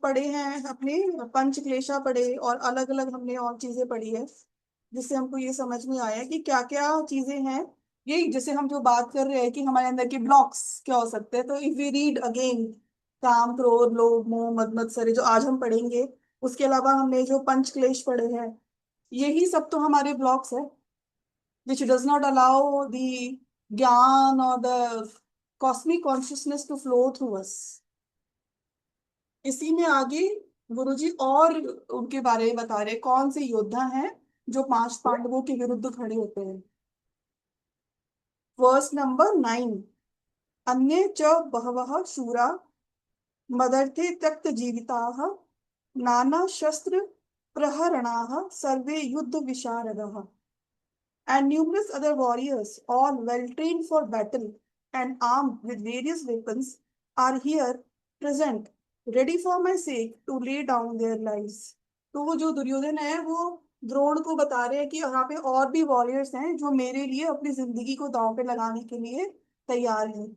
पढ़े हैं अपने पंच क्लेशा पढ़े और अलग अलग हमने और चीजें पढ़ी है, जिससे हमको ये समझ में आया कि क्या क्या चीजें हैं। यही जैसे हम जो बात कर रहे हैं कि हमारे अंदर के ब्लॉक्स क्या हो सकते हैं, तो इफ वी रीड अगेन काम, क्रोध, लोभ, मोह, मद मत्सर्य जो आज हम पढ़ेंगे, उसके अलावा हमने जो पंच क्लेश पढ़े हैं, यही सब तो हमारे ब्लॉक्स है, which does not allow the ज्ञान और the cosmic consciousness to flow through us। इसी में आगे गुरुजी और उनके बारे में बता रहे कौन से योद्धा हैं जो पांच पांडवों के विरुद्ध खड़े होते हैं। वर्स नंबर 9, अन्ये च बहवः शूरा मदर्थे त्यक्त जीविताः नाना शस्त्र प्रहरणाः सर्वे युद्ध विशारदाः, and numerous other warriors, all well trained for battle and armed with various weapons, are here present, ready for my sake to lay down their lives। तो वो जो दुर्योधन है वो द्रोण को बता रहे हैं कि यहाँ पे और भी वॉरियर्स हैं जो मेरे लिए अपनी जिंदगी को दांव पे लगाने के लिए तैयार हैं।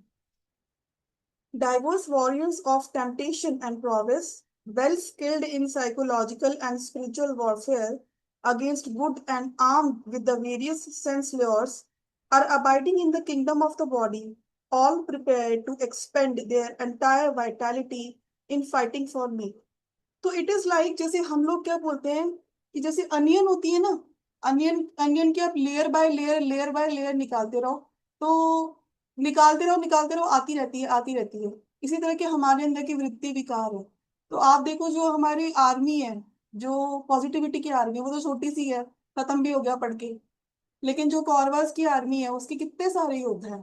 Diverse warriors of temptation and prowess, well skilled in psychological and spiritual warfare against good and armed with the various sense lures, are abiding in the kingdom of the body, all prepared to expend their entire vitality in fighting for me। तो it is like जैसे हम लोग क्या बोलते हैं कि जैसे onion होती है ना, अनियन अनियन के आप लेयर बाय लेयर निकालते रहो, तो निकालते रहो, आती रहती है। इसी तरह के हमारे अंदर की वृत्ति विकार है। तो आप देखो जो हमारी आर्मी है, जो पॉजिटिविटी की आर्मी, वो तो छोटी सी है, खत्म भी हो गया पढ़ के। लेकिन जो कौरवास की आर्मी है उसके कितने सारे योद्धा हैं।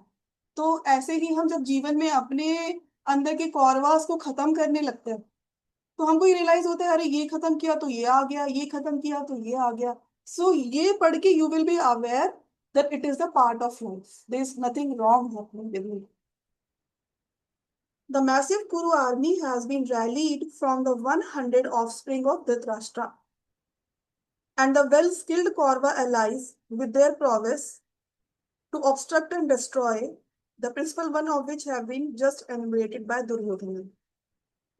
तो ऐसे ही हम जब जीवन में अपने अंदर के कौरवास को खत्म करने लगते हैं, तो हमको ये रियलाइज होता है अरे ये खत्म किया तो ये आ गया, ये खत्म किया तो ये आ गया। सो ये पढ़ के you will be aware that it is the part of life, there is nothing wrong happening with me. The massive Kuru army has been rallied from the 100 offspring of Dhritarashtra, and the well-skilled Kaurava allies with their prowess to obstruct and destroy, the principal one of which have been just enumerated by Duryodhana।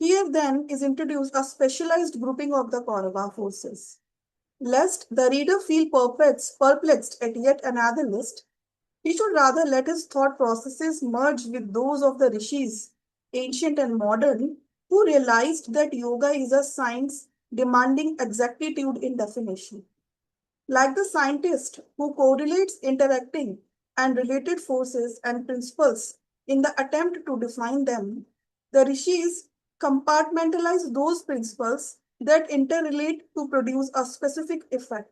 Here then is introduced a specialized grouping of the Kaurava forces. Lest the reader feel perplexed at yet another list, he should rather let his thought processes merge with those of the rishis, ancient and modern, who realized that yoga is a science demanding exactitude in definition. Like the scientist who correlates interacting and related forces and principles in the attempt to define them, the rishis compartmentalize those principles that interrelate to produce a specific effect.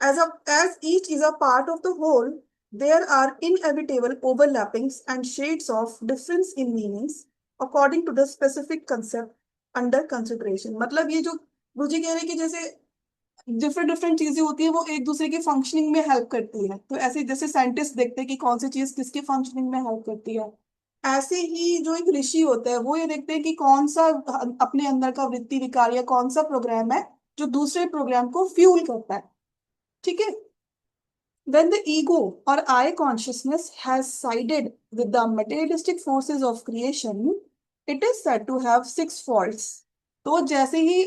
As each is a part of the whole, there are inevitable overlappings and shades of difference in meanings according to the specific concept under consideration। मतलब ये जो गुरुजी कह रहे हैं कि जैसे different different चीजें होती है वो एक दूसरे की फंक्शनिंग में हेल्प करती है, तो ऐसे जैसे साइंटिस्ट देखते हैं कि कौन सी चीज किसकी फंक्शनिंग में हेल्प करती है, ऐसे ही जो एक ऋषि होता है वो ये देखते हैं कि कौन सा अपने अंदर का वृत्ति विकार या कौन सा प्रोग्राम है जो दूसरे प्रोग्राम को फ्यूल करता है। ठीक है। When the ego or I consciousness has sided with the materialistic forces of creation, it is said to have six faults। तो जैसे ही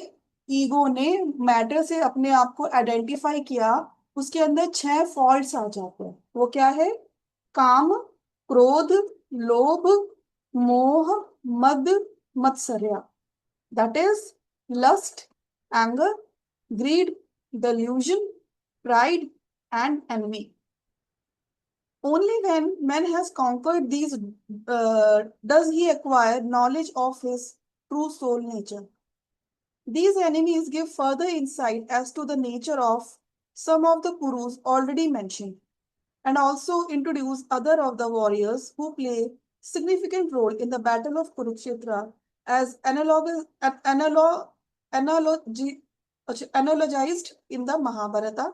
ईगो ने मैटर से अपने आप को आइडेंटिफाई किया, उसके अंदर 6 फॉल्ट्स आ जाते हैं। वो क्या है? काम, क्रोध, लोभ, मोह, मद, मत्सर्य। That is lust, anger, greed, delusion, pride, and envy। Only when man has conquered these does he acquire knowledge of his true soul nature। These enemies give further insight as to the nature of some of the Kurus already mentioned, and also introduce other of the warriors who play significant role in the battle of Kurukshetra as analogy, analogized in the Mahabharata,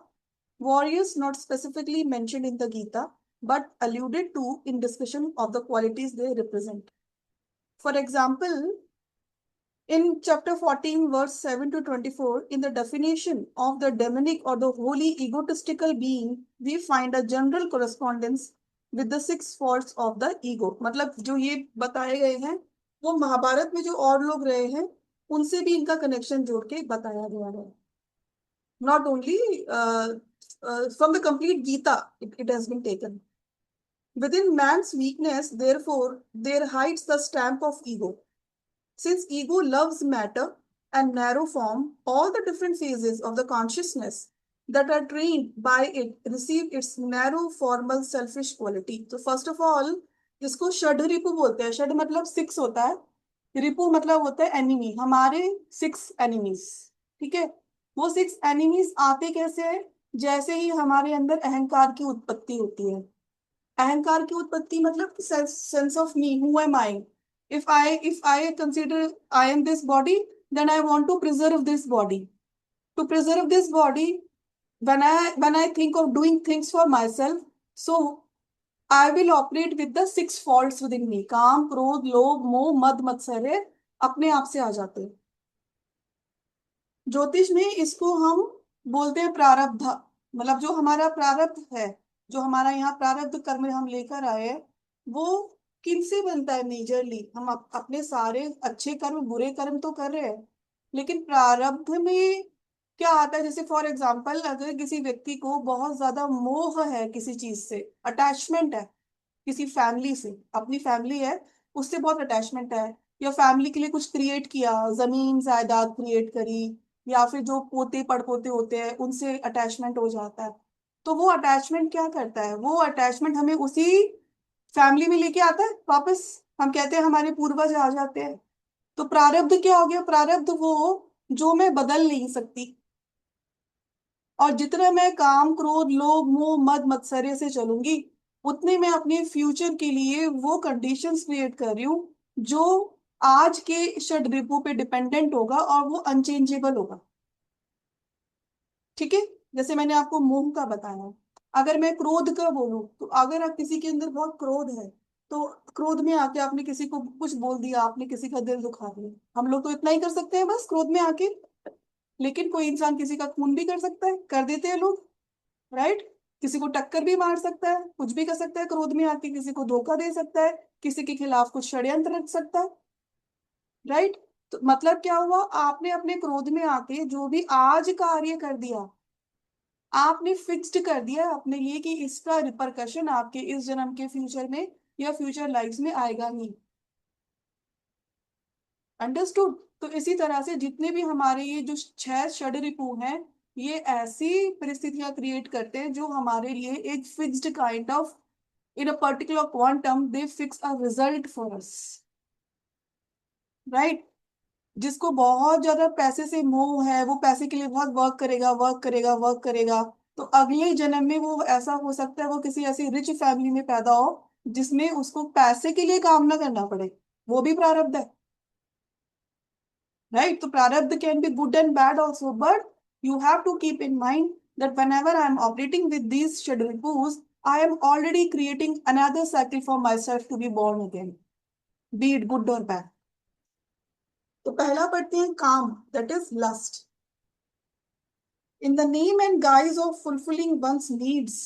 warriors not specifically mentioned in the Gita but alluded to in discussion of the qualities they represent। For example, in chapter 14, verse 7 to 24, in the definition of the demonic or the holy egotistical being, we find a general correspondence with the 6 faults of the ego। मतलब जो ये बताए गए हैं वो महाभारत में जो और लोग रहे हैं उनसे भी इनका कनेक्शन जोड़ के बताया गया है. Not only from the complete Gita it has been taken. Within man's weakness, therefore, there hides the stamp of ego. Since ego loves matter and narrow form, all the different phases of the consciousness that are trained by it receive its narrow formal selfish quality. So first of all, इसको षड रिपु बोलते हैं. षड मतलब six होता है, रिपु मतलब होता है enemy. हमारे सिक्स एनिमीज, ठीक है. वो सिक्स एनिमीज आते कैसे हैं? जैसे ही हमारे अंदर अहंकार की उत्पत्ति होती है. अहंकार की उत्पत्ति मतलब sense of me, who am I. if I consider I am this body, then I want to preserve this body. To preserve this body, when I think of doing things for myself, so I will operate with the six faults within me. काम, क्रोध, लोभ, मोह, मद, मत्सर्य अपने आप से आ जाते हैं. ज्योतिष में इसको हम बोलते हैं प्रारब्ध. मतलब जो हमारा प्रारब्ध है, जो हमारा यहाँ प्रारब्ध कर्म हम लेकर आए हैं, वो किनसे बनता है? मेजरली हम अपने सारे अच्छे कर्म बुरे कर्म तो कर रहे हैं, लेकिन प्रारब्ध में क्या आता है? जैसे फॉर एग्जाम्पल, अगर किसी व्यक्ति को बहुत ज्यादा मोह है किसी चीज से, अटैचमेंट है किसी फैमिली से, अपनी फैमिली है उससे बहुत अटैचमेंट है, या फैमिली के लिए कुछ क्रिएट किया, जमीन जायदाद क्रिएट करी, या फिर जो पोते पड़पोते होते हैं उनसे अटैचमेंट हो जाता है. तो वो अटैचमेंट क्या करता है? वो अटैचमेंट हमें उसी फैमिली में लेके आता है वापस. हम कहते हैं हमारे पूर्वज आ जाते हैं. तो प्रारब्ध क्या हो गया? प्रारब्ध वो जो मैं बदल नहीं सकती, और जितना मैं काम, क्रोध, लोभ, मोह, मद, मत्सर्य से चलूंगी, उतने मैं अपने फ्यूचर के लिए वो कंडीशंस क्रिएट कर रही हूँ जो आज के षड रिपु पे डिपेंडेंट होगा और वो अनचेंजेबल होगा. ठीक है. जैसे मैंने आपको मोह का बताया, अगर मैं क्रोध का बोलूं, तो अगर आप किसी के अंदर बहुत क्रोध है, तो क्रोध में आके आपने किसी को कुछ बोल दिया, आपने किसी का दिल दुखा दिया. हम लोग तो इतना ही कर सकते हैं बस क्रोध में आके. लेकिन कोई इंसान किसी का खून भी कर सकता है, कर देते हैं लोग, राइट. किसी को टक्कर भी मार सकता है, कुछ भी कर सकता है क्रोध में आके, किसी को धोखा दे सकता है, किसी के खिलाफ कुछ षड्यंत्र रच सकता है, राइट. तो मतलब क्या हुआ? आपने अपने क्रोध में आके जो भी आज कार्य कर दिया, आपने फिक्स्ड कर दिया अपने लिए कि इसका रिपरकशन आपके इस जन्म के फ्यूचर में या फ्यूचर लाइफ में आएगा ही. अंडरस्टूड. तो इसी तरह से जितने भी हमारे ये जो छह षड रिपु हैं, ये ऐसी परिस्थितियां क्रिएट करते हैं जो हमारे लिए एक fixed kind of, in a particular quantum they fix a result for us, right. जिसको बहुत ज्यादा पैसे से मोह है, वो पैसे के लिए बहुत वर्क करेगा, वर्क करेगा, वर्क करेगा. तो अगले जन्म में वो ऐसा हो सकता है वो किसी ऐसी रिच फैमिली में पैदा हो जिसमें उसको पैसे के लिए काम ना करना पड़े. वो भी प्रारब्ध है, right? So prarabdha can be good and bad also, but you have to keep in mind that whenever I am operating with these scheduled pools, I am already creating another cycle for myself to be born again, be it good or bad. तो पहला पढ़ते हैं काम, that is lust. In the name and guise of fulfilling one's needs,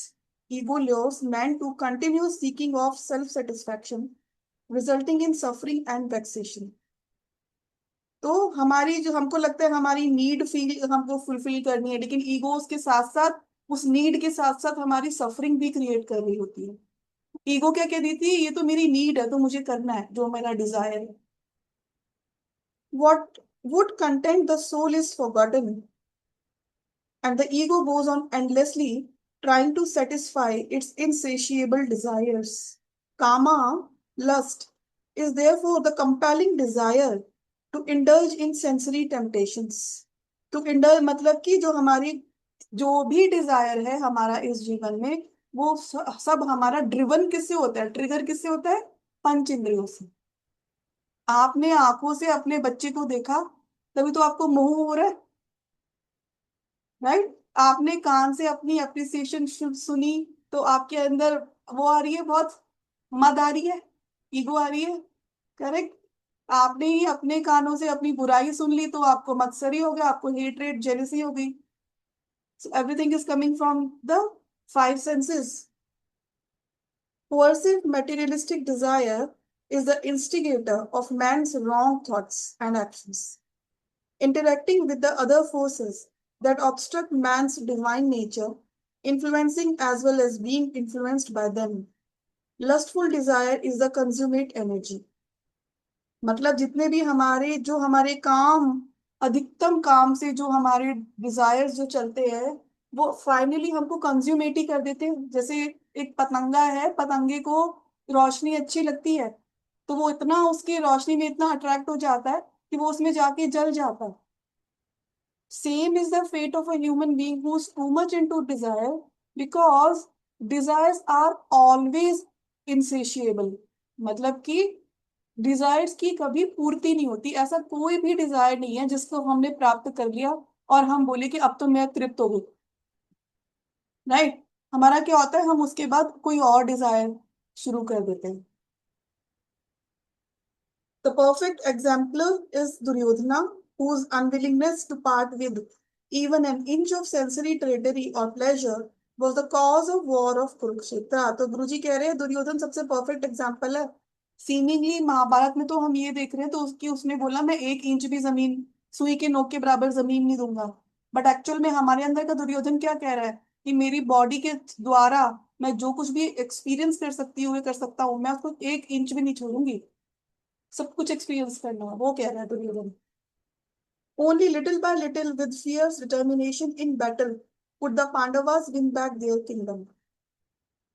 ego lures man to continue seeking of self-satisfaction, resulting in suffering and vexation. तो हमारी जो, हमको लगता है हमारी नीड फील हमको फुलफिल करनी है, लेकिन ईगो उसके साथ साथ, उस नीड के साथ साथ हमारी सफरिंग भी क्रिएट कर रही होती है. ईगो क्या कहती थी? ये तो मेरी नीड है तो मुझे करना है, जो मेरा डिजायर है. What would content the soul is forgotten, and the ego goes on endlessly trying to satisfy its insatiable desires. Kama, lust, is therefore the compelling desire to indulge in sensory temptations. To indulge मतलब कि जो हमारी जो भी Dzire है हमारा इस जीवन में, वो सब हमारा ड्रिवन किससे होता है? ट्रिगर किससे होता है? पंच इंद्रियों से. आपने आंखों से अपने बच्चे को देखा, तभी तो आपको मोह हो रहा है, राइट. आपने कान से अपनी अप्रिसिएशन सुनी, तो आपके अंदर वो आ रही है, बहुत मद आ रही है, ईगो आ रही है, करेक्ट. आपने ही अपने कानों से अपनी बुराई सुन ली तो आपको मत्सरी हो गया, आपको हेटरेट जेलसी हो गई. So everything is coming from the five senses. Coercive materialistic desire is the instigator of man's wrong thoughts and actions. interacting with the other forces that obstruct man's divine nature, influencing as well as being influenced by them. Lustful desire is the consummate energy. मतलब जितने भी हमारे काम, अधिकतम काम से जो हमारे डिजायर्स जो चलते हैं, वो फाइनली हमको कंज्यूमेट ही कर देते हैं। जैसे एक पतंगा है, पतंगे को रोशनी अच्छी लगती है, तो वो इतना उसकी रोशनी में इतना अट्रैक्ट हो जाता है कि वो उसमें जाके जल जाता है। Same is the fate of a human being who's too much into desire, because desires are always insatiable। मतलब कि डिजायर्स की कभी पूर्ति नहीं होती। ऐसा कोई भी डिजायर नहीं है जिसको हमने प्राप्त कर लिया और हम बोले कि अब तो मैं तृप्त हो गई। राइट? हमारा क्या होता है, हम उसके बाद कोई और डिजायर शुरू कर देते हैं। The perfect example is Duryodhana, whose unwillingness to part with even an inch of sensory territory or pleasure was the cause of war of Kurukshetra। तो गुरुजी कह रहे हैं दुर्योधन सबसे परफेक्ट एग्जाम्पल है। सीमिंगली महाभारत में तो हम ये देख रहे हैं, तो उसने बोला मैं 1 इंच भी जमीन, सुई के नोक के बराबर जमीन नहीं दूंगा। बट एक्चुअल में हमारे अंदर का दुर्योधन क्या कह रहा है कि मेरी बॉडी के द्वारा मैं जो कुछ भी एक्सपीरियंस कर सकती हूँ, कर सकता हूँ, मैं उसको 1 इंच भी नहीं छोड़ूंगी। सब कुछ एक्सपीरियंस करना है, वो कह रहा है Duryodhan. Only little by little, with fierce determination in battle, would the Pandavas win back their kingdom.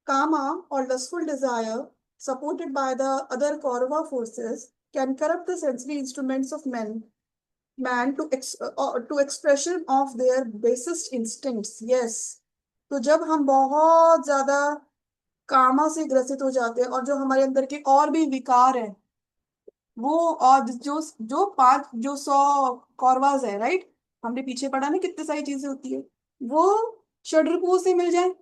Kama, or lustful desire, supported by the other Kaurava forces, can corrupt the sensory instruments of man to expression of their basest instincts. Yes. तो जब हम बहुत ज्यादा कामा से ग्रसित हो जाते हैं और जो हमारे अंदर के और भी विकार हैं, वो, और जो जो 100 कौरवास है, राइट? हमने पीछे पढ़ा ना कितनी सारी चीजें होती है, वो षड्रिपुओं से मिल जाए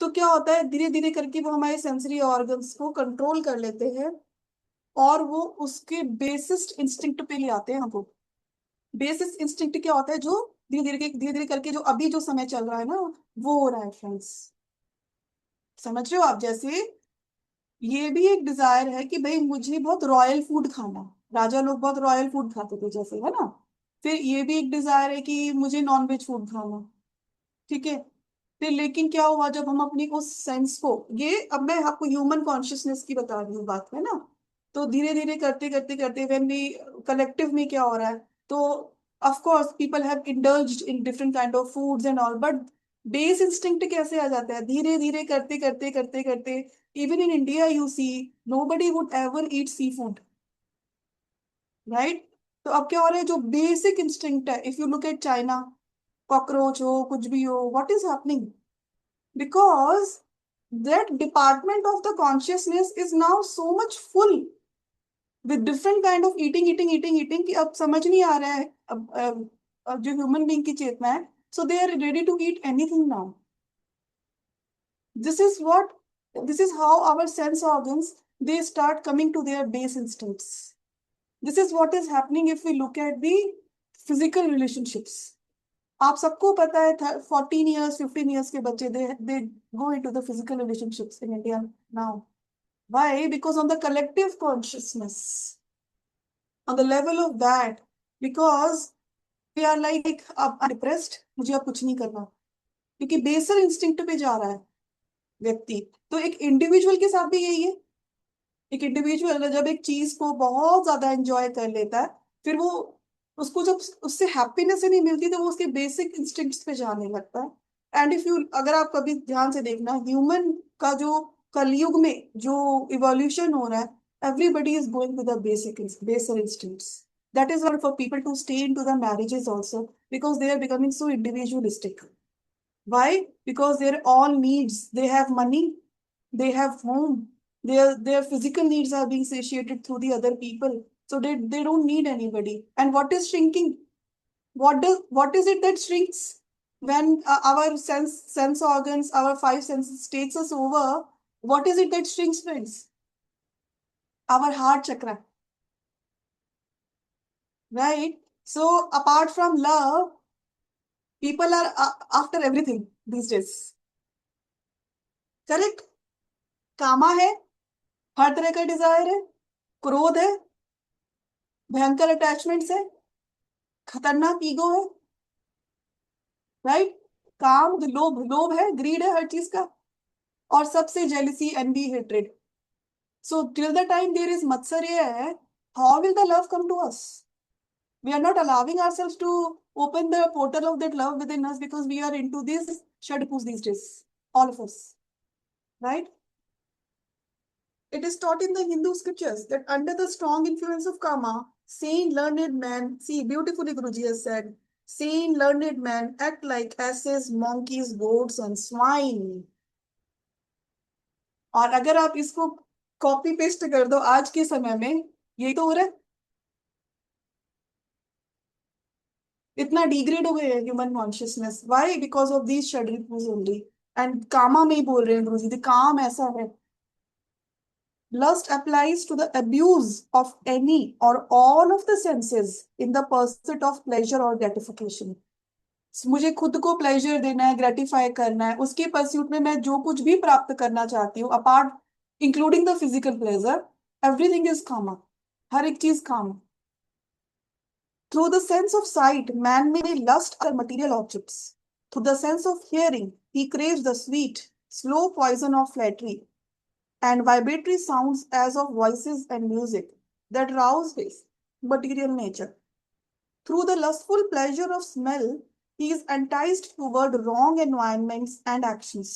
तो क्या होता है, धीरे धीरे करके वो हमारे सेंसरी ऑर्गन्स को कंट्रोल कर लेते हैं और वो उसके बेसिस्ट इंस्टिंक्ट पे ले आते हैं हमको। बेसिस इंस्टिंक्ट क्या होता है, जो धीरे धीरे करके जो अभी जो समय चल रहा है ना, वो हो रहा है फ्रेंड्स। समझ रहे हो आप? जैसे ये भी एक डिजायर है कि भाई मुझे बहुत रॉयल फूड खाना, राजा लोग बहुत रॉयल फूड खाते थे जैसे, है ना? फिर ये भी एक डिजायर है कि मुझे नॉन वेज फूड खाना। ठीक है। फिर लेकिन क्या हुआ जब हम अपनी उस सेंस को, ये अब मैं आपको ह्यूमन कॉन्शियसनेस की बता रही हूँ बात, है ना? तो धीरे धीरे करते करते करते व्हेन वी कलेक्टिव में क्या हो रहा है, तो of course people have indulged in different kind of foods and all, but base instinct कैसे आ जाता है, धीरे धीरे करते करते करते करते। Even in India you see nobody would ever eat seafood, right? तो अब क्या हो रहा है, जो बेसिक इंस्टिंक्ट है, if you look at China, cockroach हो कुछ भी हो, what is happening? Because that department of the consciousness is now so much full with different kind of eating कि अब समझ नहीं आ रहा है। अब जो ह्यूमन बीइंग की चेतना है, so they are ready to eat anything now। this is what this is how our sense organs, they start coming to their base instincts। this is what is happening if we look at the physical relationships। आप सबको पता है 14 years 15 years के बच्चे, they go into the physical relationships in India now। Why? Because on the collective consciousness, on the level of that, because we are like अब depressed, मुझे अब कुछ नहीं करना, क्योंकि बेसल इंस्टिंक्ट पे जा रहा है व्यक्ति। तो एक इंडिविजुअल के साथ भी यही है। एक इंडिविजुअल जब एक चीज को बहुत ज्यादा एंजॉय कर लेता है, फिर वो, उसको जब उससे हैप्पीनेस ही नहीं मिलती, तो वो उसके बेसिक इंस्टिंक्ट्स पे जाने लगता है। एंड इफ यू, अगर आप कभी ध्यान से देखना, ह्यूमन का जो कलयुग में जो इवोल्यूशन हो रहा है, everybody is going to the basic instincts। that is what for people to stay into the marriages also, because they are becoming so individualistic। why? Because their all needs, they have money, they have home, their physical needs are being satiated through the other people, so they don't need anybody। and what is shrinking? What is it that shrinks when our sense organs, our five senses takes us over? What is it that shrinks, friends? Our heart chakra, right? So apart from love, people are after everything these days, correct? कामा है, हर तरह का Dzire है, क्रोध है, भयंकर attachments है, खतरनाक ego है, राइट। काम, लोभ, लोभ है, ग्रीड है हर चीज का। और सबसे jealousy, envy, hatred. So till the time there is मत्सर्य है, how will the love come to us? We are not allowing ourselves to open the portal of that love within us because we are into these shadpus these days, all of us, right? It is taught in the Hindu scriptures that under the strong influence of karma, sane learned men, see beautifully Guruji has said, sane learned men act like asses, monkeys, goats and swine. और अगर आप इसको copy paste कर दो आज के समय में, यही तो हो रहा है। इतना डिग्रेड हो गया है human consciousness, why? Because of these schedules only. And कामा में ही बोल रहे हैं गुरुजी, काम ऐसा है। Lust applies to the abuse of any or all of the senses in the pursuit of pleasure or gratification. मुझे खुद को प्लेजर देना है, ग्रेटिफाई करना है, उसके परस्यूट में मैं जो कुछ भी प्राप्त करना चाहती हूँ, apart including the physical pleasure, everything is कामा। हर एक चीज काम। Through the sense of sight, man may lust after material objects. Through the sense of hearing, he craves the sweet, slow poison of flattery and vibratory sounds as of voices and music that rouse his material nature. Through the lustful pleasure of smell, he is enticed toward wrong environments and actions.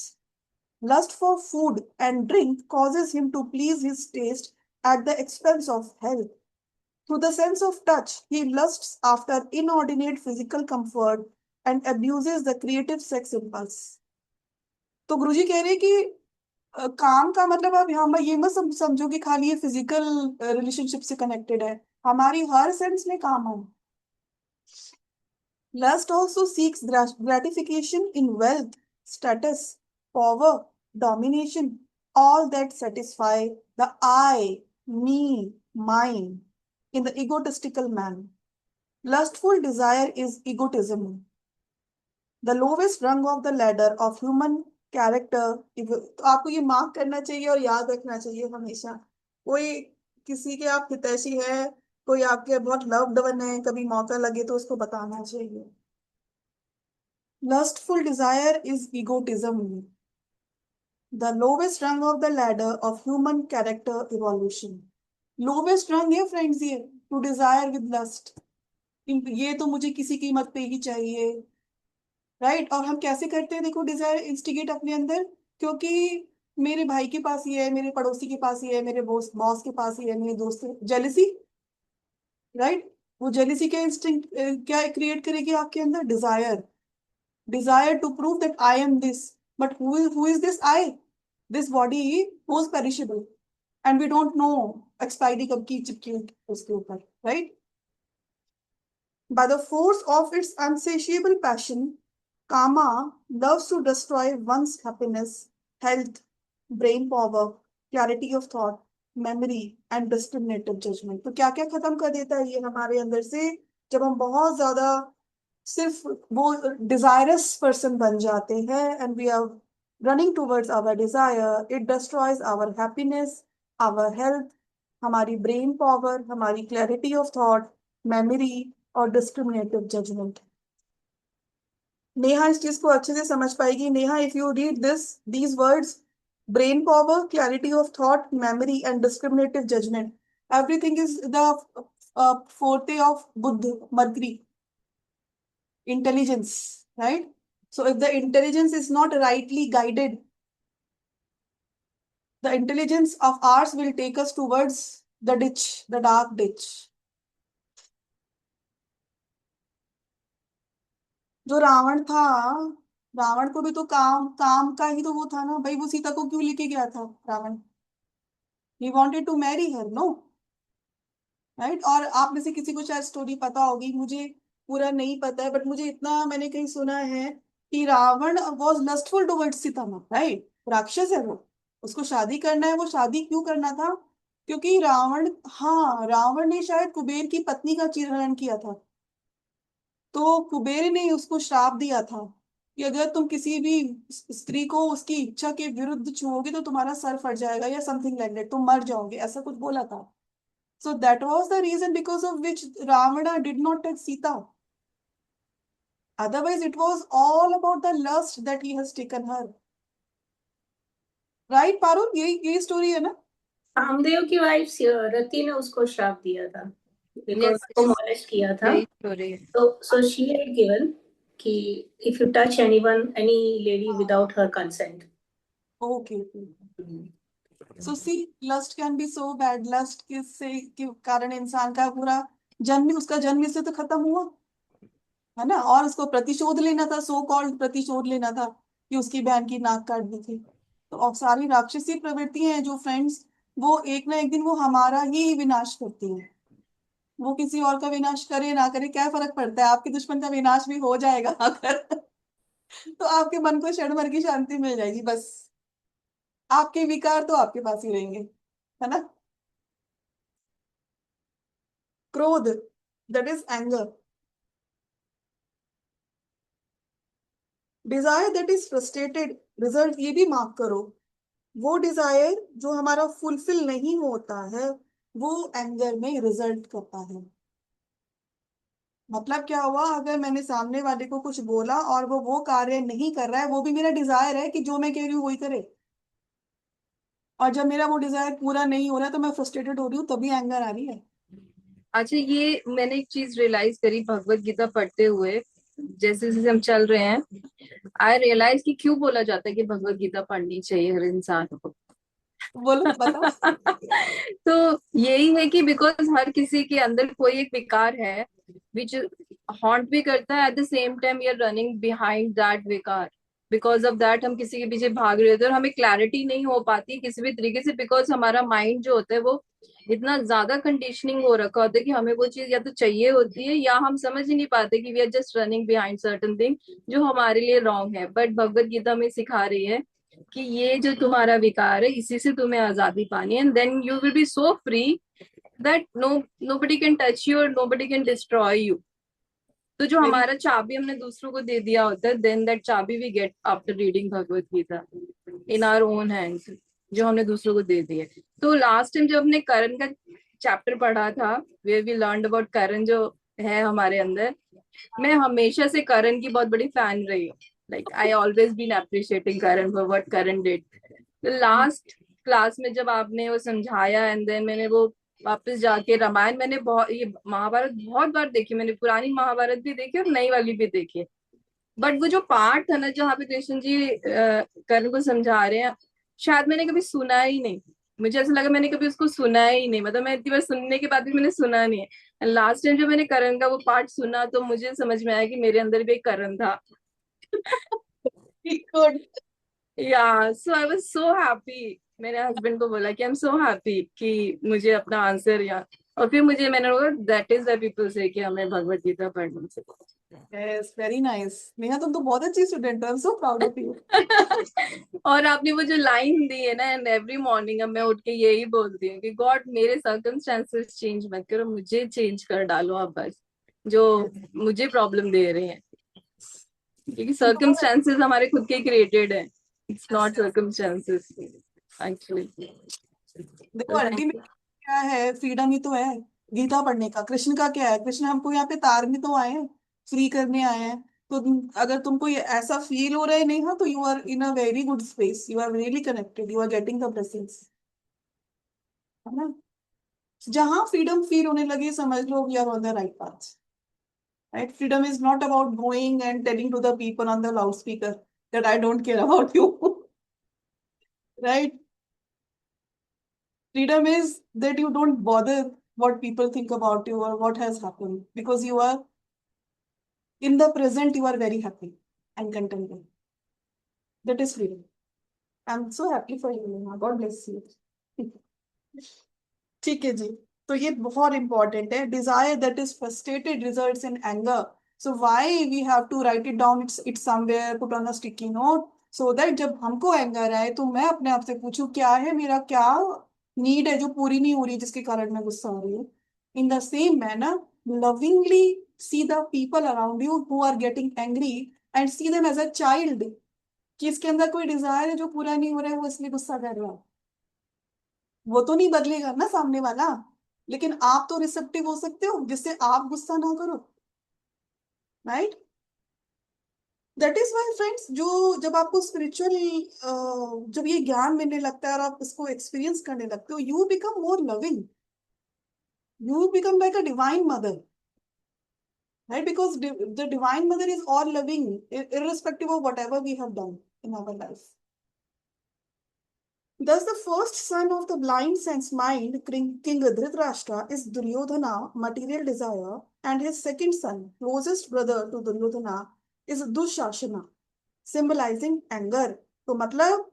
Lust for food and drink causes him to please his taste at the expense of health. Through the sense of touch, he lusts after inordinate physical comfort and abuses the creative sex impulse. तो गुरुजी कह रहे हैं कि काम का मतलब आप यहाँ ये मत समझो कि खाली ये फिजिकल रिलेशनशिप से कनेक्टेड है, हमारी हर सेंस में काम है। Lust also seeks gratification in wealth, status, power, domination, all that satisfy the I, me, mine in the egotistical man. Lustful desire is egotism, the lowest rung of the ladder of human character। तो आपको ये mark करना चाहिए और याद रखना चाहिए हमेशा। कोई किसी के आप हितैषी है, कोई आपके बहुत लव्ड वन है, कभी मौका लगे तो उसको बताना चाहिए। Lustful desire is egotism, the lowest rung of the ladder of human character evolution। Lowest रंग है फ्रेंड्स ये, टू डिजायर विद लस्ट। ये तो मुझे किसी कीमत पे ही चाहिए, राइट। और हम कैसे करते हैं, देखो, डिजायर इंस्टिगेट अपने अंदर, क्योंकि मेरे भाई के पास ये है, मेरे पड़ोसी के पास ये है, मेरे बॉस बॉस के पास ये है, मेरे दोस्त, जेलिसी, राइट। वो जेलिसी क्या इंस्टिंक्ट क्या क्रिएट करेगी आपके अंदर? Desire, desire to prove that I am this. But who is this I? This body was perishable and we don't know expiry कब की चिपकी उसके ऊपर, right. By the force of its unsatiable passion, Kama loves to destroy one's happiness, health, brain power, clarity of thought, memory and discriminative judgment। तो क्या क्या खत्म कर देता है ये हमारे अंदर से, जब हम बहुत ज्यादा सिर्फ वो डिजायरस पर्सन बन जाते हैं, and we are running towards our desire. It destroys our happiness, our health, हमारी ब्रेन पावर, हमारी क्लैरिटी ऑफ थॉट, मेमोरी और डिस्क्रिमिनेटिव जजमेंट। नेहा इस चीज को अच्छे से समझ पाएगी। Neha, if you read these words, brain power, clarity of thought, memory and discriminative judgment, everything is the forte of Budh, Mercury, intelligence, right? So if the intelligence is not rightly guided, the intelligence of ours will take us towards the ditch, the dark ditch। जो रावण था, रावण को भी तो काम काम का ही तो वो था ना भाई, वो सीता को क्यों लेके गया था Ravan? He wanted to marry her, no, right. और आप में से किसी को शायद स्टोरी पता होगी, मुझे पूरा नहीं पता है, बट मुझे इतना मैंने कहीं सुना है कि Ravan was lustful towards Sita, right. राक्षस है वो, उसको शादी करना है। वो शादी क्यों करना था? क्योंकि रावण, हाँ, रावण ने शायद कुबेर की पत्नी का चिरहरण किया था, तो कुबेर ने उसको श्राप दिया था कि अगर तुम किसी भी स्त्री को उसकी इच्छा के विरुद्ध छुओगे तो तुम्हारा सर फट जाएगा या समथिंग लाइक दैट, तुम मर जाओगे, ऐसा कुछ बोला था। So that was the reason because of which Ravan did not take Sita. Otherwise, it was all about the lust that he has taken her. Right, Parul? यही स्टोरी है ना? कामदेव की वाइफ रति ने उसको श्राप दिया था, बिकॉज Yes, उसको मॉलेस्ट किया था। यही story है। तो सो शी हैड गिवन कि if you touch anyone, any lady without her consent. Okay. So see, lust can be so bad. Lust के कारण इंसान का पूरा जन्म, उसका जन्म इससे तो खत्म हुआ, है ना? और उसको प्रतिशोध लेना था, सो कॉल्ड प्रतिशोध लेना था कि उसकी बहन की नाक काट दी थी। तो अब सारी राक्षसी प्रवृत्तियां हैं जो फ्रेंड्स, वो एक ना एक दिन वो हमारा ही विनाश करती है। वो किसी और का विनाश करे ना करे, क्या फर्क पड़ता है? आपके दुश्मन का विनाश भी हो जाएगा अगर तो आपके मन को क्षण भर की शांति मिल जाएगी बस। आपके विकार तो आपके पास ही रहेंगे, है ना? क्रोध, that is anger. Dzire that is frustrated, result ये भी मार्क करो, वो डिजायर जो हमारा फुलफिल नहीं होता है वो एंगर में रिजल्ट करता है। मतलब क्या हुआ? अगर मैंने सामने वाले को कुछ बोला और वो कार्य नहीं कर रहा है, वो भी मेरा डिजायर है कि जो मैं कह रही हूँ वही करे। और जब मेरा वो डिजायर पूरा नहीं हो रहा है तो मैं फ्रस्ट्रेटेड हो रही हूँ, तभी एंगर आ रही है। अच्छा, ये मैंने एक चीज रियलाइज करी भगवत गीता पढ़ते हुए, जैसे जैसे हम चल रहे हैं, आई रियलाइज कि क्यों बोला जाता है कि भगवत गीता पढ़नी चाहिए हर इंसान को। बोलो, बताओ। तो यही है कि बिकॉज हर किसी के अंदर कोई एक विकार है विच हॉन्ट भी करता है, at the same time we are running behind that विकार। बिकॉज ऑफ दैट हम किसी के पीछे भाग रहे होते हैं और हमें क्लैरिटी नहीं हो पाती किसी भी तरीके से, बिकॉज हमारा माइंड जो होता है वो इतना ज्यादा कंडीशनिंग हो रखा होता है कि हमें वो चीज या तो चाहिए होती है या हम समझ ही नहीं पाते कि we are just running behind certain thing जो हमारे लिए रॉन्ग है। बट भगवत गीता में सिखा रही है कि ये जो तुम्हारा विकार है इसी से तुम्हें आजादी पानी है, and then you will be so free that nobody can touch you और नोबडी कैन डिस्ट्रॉय यू। तो जो वेरी हमारा चाबी हमने दूसरों को दे दिया होता है, देन दैट चाबी we get after reading Bhagavad Gita in our own hands, जो हमने दूसरों को दे दिए। तो लास्ट टाइम जब हमने करण का चैप्टर पढ़ा था, वे वी लर्न अबाउट करण जो है हमारे अंदर, मैं हमेशा से करण की बहुत बड़ी फैन रही हूँ। Like I always been appreciating Karan for what Karan did. Last class में जब आपने वो समझाया एंड देन मैंने वो वापस जाके रामायण, मैंने बहुत, ये महाभारत बहुत बार देखी मैंने, पुरानी महाभारत भी देखी और नई वाली भी देखी। बट वो जो पार्ट था ना जहाँ पे कृष्ण जी कर्ण को समझा रहे हैं, शायद मैंने कभी सुना ही नहीं। मुझे ऐसा लगा मैंने कभी उसको सुना ही नहीं, मतलब मैं इतनी बार सुनने के बाद भी मैंने सुना नहीं है। लास्ट टाइम जब मैंने करण का वो पार्ट सुना तो मुझे समझ में आया कि मेरे अंदर भी एक करण था। गुड। या सो आई वाज सो हैप्पी। मेरे हस्बैंड को बोला कि आई एम सो हैप्पी कि मुझे अपना आंसर या, और फिर मुझे मैंने बोला दैट इज द पीपल से कि हमें भगवत गीता पढ़नी चाहिए। Yes, very nice. नेहा, तुम तो बहुत अच्छी स्टूडेंट हो, I am so proud of you. और आपने वो जो लाइन दी है ना, एंड एवरी मॉर्निंग अब मैं उठ के यही बोलती हूँ कि गॉड मेरे सर्कमस्टेंसेस चेंज मत करो, मुझे चेंज कर डालो आप बस, जो मुझे प्रॉब्लम दे रहे हैं। क्योंकि सर्कमस्टेंसेस हमारे खुद के क्रिएटेड है, इट्स नॉट सर्कमस्टेंसेस एक्चुअली। देखो, अल्टीमेट क्या है? फ्रीडम ही तो है गीता पढ़ने का। कृष्ण का क्या है? कृष्ण हमको यहाँ पे तारने तो आए हैं, फ्री करने आए हैं। तो अगर तुमको ये ऐसा फील हो रहा है नहीं, हाँ, तो you are in a very good space, you are really connected, you are getting the blessings, है ना? जहां फ्रीडम फील होने लगे, समझ लो we are on the right path. Right? Freedom is not about going and telling to the people on the loud speaker that I don't care about you. Right? Freedom is that you don't bother what people think about you or what has happened, because you are in the present, you are very happy and contented. That is freedom. I'm so happy for you, Neha. God bless you. ठीक है जी। तो ये बहुत important है। Desire that is frustrated results in anger, so why we have to write it down, it's somewhere, put on a sticky note, so that जब हमको anger आए तो मैं अपने आप से पूछूं क्या है, मेरा क्या नीड है जो पूरी नहीं हो रही, जिसके कारण मैं गुस्सा हो रही हूँ। In the same manner, lovingly see the people around you who are getting angry and see them as a child, कि इसके अंदर कोई डिजायर है जो पूरा नहीं हो रहा है, वो इसलिए गुस्सा कर रहा है। वो तो नहीं बदलेगा ना सामने वाला, लेकिन आप तो रिसेप्टिव हो सकते हो जिससे आप गुस्सा ना करो। Right? That is why friends, जो जब आपको स्पिरिचुअल जब ये ज्ञान मिलने लगता है और आप इसको एक्सपीरियंस करने लगते हो, you become more loving, you become like a divine mother, right? Because the divine mother is all loving, irrespective of whatever we have done in our life. Thus, the first son of the blind sense mind, King Dhritarashtra, is Duryodhana, material desire, and his second son, closest brother to Duryodhana, is Dushashana, symbolizing anger. तो मतलब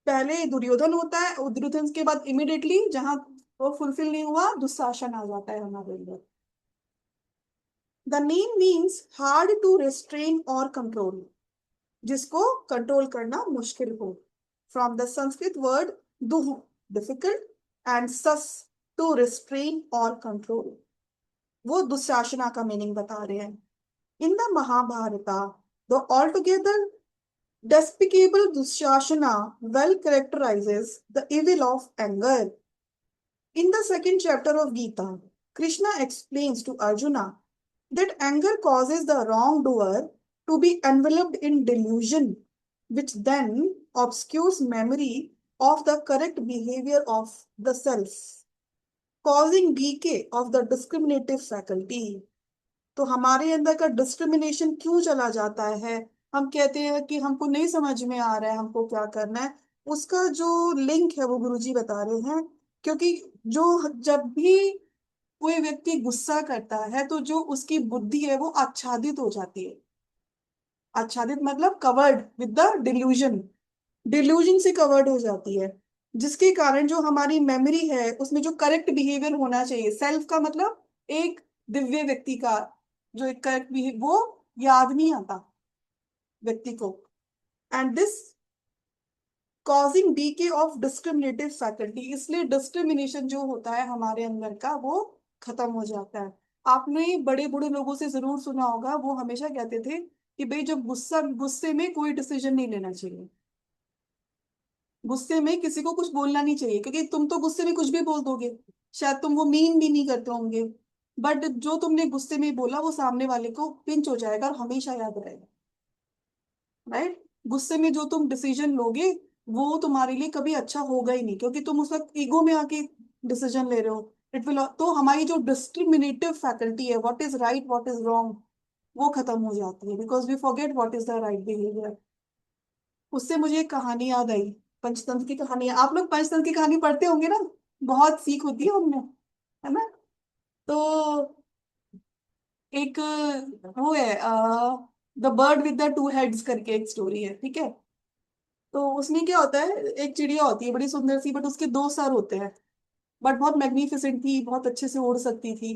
पहले दुर्योधन होता है, और दुर्योधन के बाद immediately जहां वो फुलफिल नहीं हुआ, दुशासन आ जाता है हमारे अंदर. The name means hard to restrain और कंट्रोल, जिसको कंट्रोल करना मुश्किल हो. फ्रॉम द संस्कृत वर्ड दुह, डिफिकल्ट, एंड सस, टू रिस्ट्रेन और कंट्रोल. वो दुशासना का मीनिंग बता रहे हैं. In the Mahabharata the all together despicable Dushasana well characterizes the evil of anger. In the second chapter of Gita, Krishna explains to Arjuna that anger causes the wrongdoer to be enveloped in delusion, which then obscures memory of the correct behavior of the self, causing decay of the discriminative faculty. तो हमारे अंदर का discrimination क्यों चला जाता है? हम कहते हैं कि हमको नहीं समझ में आ रहा है हमको क्या करना है. उसका जो लिंक है वो गुरुजी बता रहे हैं. क्योंकि जो जब भी कोई व्यक्ति गुस्सा करता है तो जो उसकी बुद्धि है वो आच्छादित हो जाती है. आच्छादित मतलब covered with the delusion, delusion से कवर्ड हो जाती है, जिसके कारण जो हमारी मेमोरी है उसमें जो करेक्ट बिहेवियर होना चाहिए, सेल्फ का मतलब एक दिव्य व्यक्ति का जो एक करेक्ट बिहेवियर, वो याद नहीं आता व्यक्ति को. And this causing DK of discriminative faculty, इसलिए डिस्क्रिमिनेशन जो होता है हमारे अंदर का वो खत्म हो जाता है. आपने बड़े बूढ़े लोगों से जरूर सुना होगा, वो हमेशा कहते थे कि भाई जब गुस्से में कोई डिसीजन नहीं लेना चाहिए, गुस्से में किसी को कुछ बोलना नहीं चाहिए, क्योंकि तुम तो गुस्से में कुछ भी बोल दोगे, शायद तुम वो मीन भी नहीं करते होंगे, बट जो तुमने गुस्से में बोला वो सामने वाले को पिंच हो जाएगा और हमेशा याद रहेगा. राइट? गुस्से में जो तुम डिसीजन लोगे वो तुम्हारे लिए कभी अच्छा होगा ही नहीं, क्योंकि तुम उस वक्त ईगो में आके डिसीजन ले रहे हो. इट विल, तो हमारी जो डिस्क्रिमिनेटिव फैकल्टी है, what is right what is wrong, वो खत्म हो जाती है, because we forget what is the right behaviour. उससे मुझे एक कहानी याद आई, पंचतंत्र की कहानी. आप लोग पंचतंत्र की कहानी पढ़ते होंगे ना, बहुत सीख होती है उनमें, है ना? तो एक वो है the bird with the two heads करके एक स्टोरी है, ठीक है? तो उसमें क्या होता है, एक चिड़िया होती है बड़ी सुंदर सी, बट उसके दो सर होते हैं, बट बहुत मैग्निफिसेंट थी, बहुत अच्छे से उड़ सकती थी.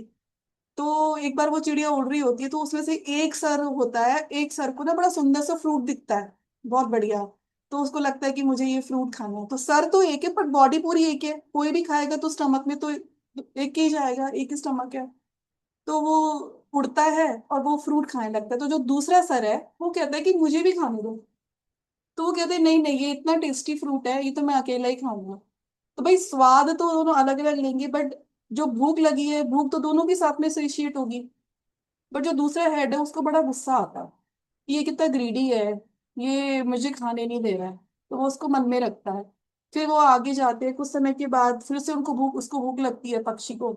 तो एक बार वो चिड़िया उड़ रही होती है, तो उसमें से एक सर होता है, एक सर को ना बड़ा सुंदर सा फ्रूट दिखता है, बहुत बढ़िया. तो उसको लगता है कि मुझे ये फ्रूट खाना है. तो सर तो एक है पर बॉडी पूरी एक है, कोई भी खाएगा तो स्टमक में तो एक ही जाएगा, एक ही स्टमक है. तो वो उड़ता है और वो फ्रूट खाने लगता है. तो जो दूसरा सर है वो कहता है कि मुझे भी खाने दो. तो वो कहते हैं नहीं नहीं, ये इतना टेस्टी फ्रूट है, ये तो मैं अकेला ही खाऊंगा. तो भाई स्वाद तो दोनों अलग अलग लेंगे, बट जो भूख लगी है, भूख तो दोनों के साथ में सेशिएट होगी. बट जो दूसरा हेड है उसको बड़ा गुस्सा आता है कि ये कितना ग्रीडी है, ये मुझे खाने नहीं दे रहा है. तो वो उसको मन में रखता है. फिर वो आगे जाते हैं, कुछ समय के बाद फिर से उसको भूख लगती है, पक्षी को.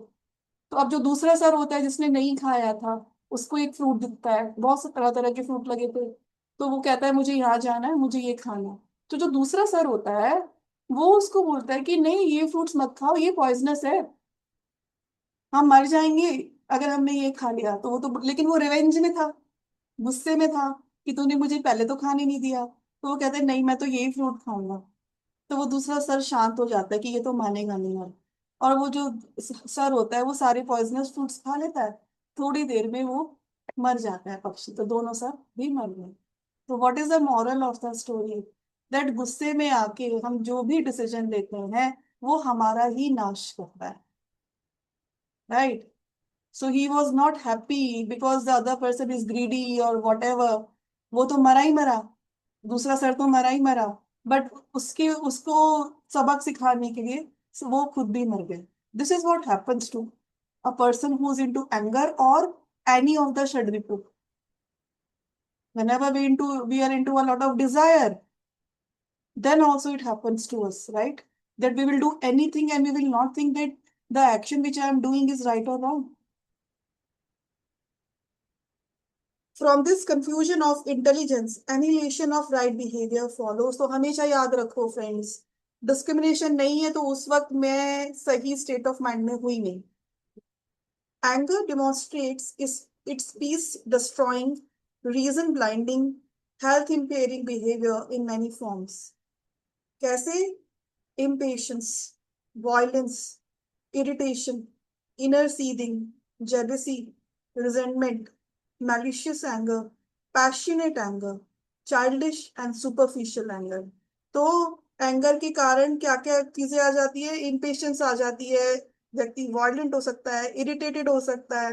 तो अब जो दूसरा सर होता है जिसने नहीं खाया था, उसको एक फ्रूट दिखता है, बहुत से तरह तरह के फ्रूट लगे थे. तो वो कहता है मुझे यहाँ जाना है, मुझे ये खाना है. तो जो दूसरा सर होता है वो उसको बोलता है कि नहीं, ये फ्रूट्स मत खाओ, ये पॉइजनस है, हम मर जाएंगे अगर हमने ये खा लिया. तो वो तो, लेकिन वो रिवेंज में था, गुस्से में था कि तूने मुझे पहले तो खाने नहीं दिया. तो वो कहते हैं नहीं, मैं तो यही फ्रूट खाऊंगा. तो वो दूसरा सर शांत हो जाता है कि ये तो मानेगा नहीं अब. और वो जो सर होता है वो सारे पॉइजनस फ्रूट्स खा लेता है. थोड़ी देर में वो मर जाता है पक्षी, तो दोनों सर भी मर गए. तो what is the moral of the story? That गुस्से में आके हम जो भी डिसीजन लेते हैं वो हमारा ही नाश करता है. Right? So he was not happy because the other person is greedy और वॉट एवर. वो तो मरा ही मरा, दूसरा सर तो मरा ही मरा, बट उसके उसको सबक सिखाने के लिए वो खुद भी मर गए. This is what happens to a person who is into anger और एनी ऑफ द षड रिपु. whenever we are into a lot of desire, then also it happens to us, right? That we will do anything and we will not think that the action which I am doing is right or wrong. From this confusion of intelligence, annihilation of right behavior follows. तो हमेशा याद रखो friends, discrimination नहीं है तो उस वक्त मैं सही स्टेट ऑफ माइंड में हुई नहीं. Anger demonstrates its peace destroying, reason blinding, health impairing behavior in many forms. कैसे? Impatience, violence, irritation, inner seething, jealousy, resentment, malicious anger, passionate anger, childish and superficial anger. तो anger के कारण क्या क्या चीजें आ जाती है? इम्पेशंस आ जाती है, व्यक्ति वायलेंट हो सकता है, इरिटेटेड हो सकता है.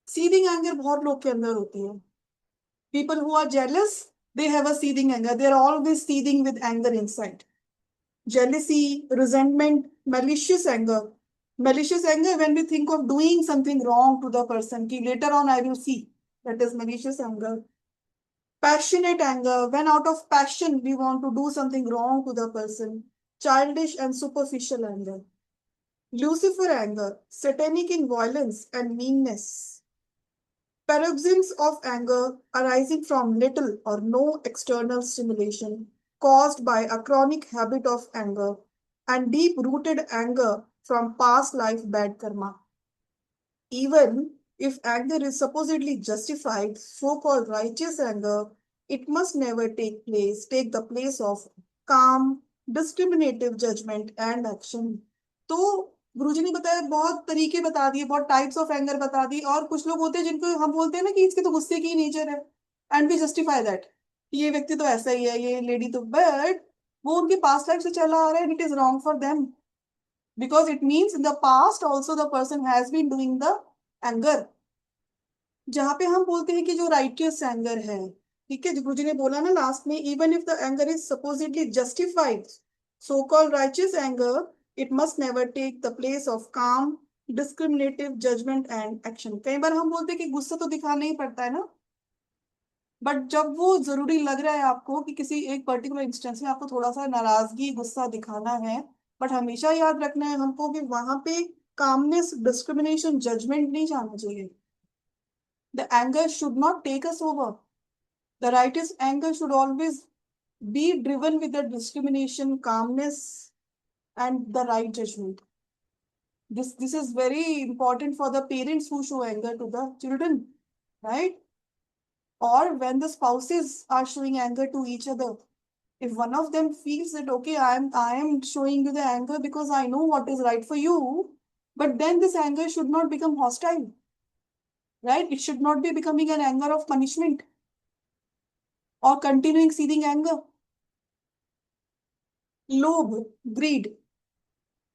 सीथिंग एंगर बहुत लोग के अंदर होती है. People who are jealous, they have a seething anger. They are always seething with anger inside. Jealousy, resentment, malicious anger. Malicious anger when we think of doing something wrong to the person. Ki later on I will see. That is malicious anger. Passionate anger, when out of passion we want to do something wrong to the person. Childish and superficial anger. Lucifer anger, satanic in violence and meanness. Paroxysms of anger arising from little or no external stimulation, caused by a chronic habit of anger and deep-rooted anger from past life bad karma. Even if anger is supposedly justified, so-called righteous anger, it must never take the place of calm, discriminative judgment and action. तो गुरुजी ने बताया, बहुत तरीके बता दिए, बहुत types of anger बता दी. और कुछ लोग होते हैं जिनको हम बोलते हैं ना कि इसके तो गुस्से की नेचर है, एंड वी जस्टिफाई दैट, ये व्यक्ति तो ऐसा ही है, ये लेडी तो, बट वो उनके पास्ट लाइफ से चला आ रहा है. It is wrong for them because it means in the past also the person has been doing the anger. जहां पे हम बोलते हैं कि जो राइटियस एंगर है, ठीक है, गुरुजी ने बोला ना लास्ट में, even if the anger is supposedly justified, so called righteous anger, it must never take the place of calm, discriminative judgment and action. कई बार हम बोलते हैं कि गुस्सा तो दिखाना ही पड़ता है ना, बट जब वो जरूरी लग रहा है आपको कि किसी एक पर्टिकुलर इंस्टेंस में आपको थोड़ा सा नाराजगी, गुस्सा दिखाना है, बट हमेशा याद रखना है हमको कि वहां पे कामनेस, डिस्क्रिमिनेशन, जजमेंट नहीं जाना चाहिए. The anger should not take us over. The righteous anger should always be driven with the discrimination, calmness, and the right judgment. This is very important for the parents who show anger to the children, right? Or when the spouses are showing anger to each other. If one of them feels that, okay, I am showing you the anger because I know what is right for you, but then this anger should not become hostile, right? It should not be becoming an anger of punishment or continuing seething anger. Lobe, greed.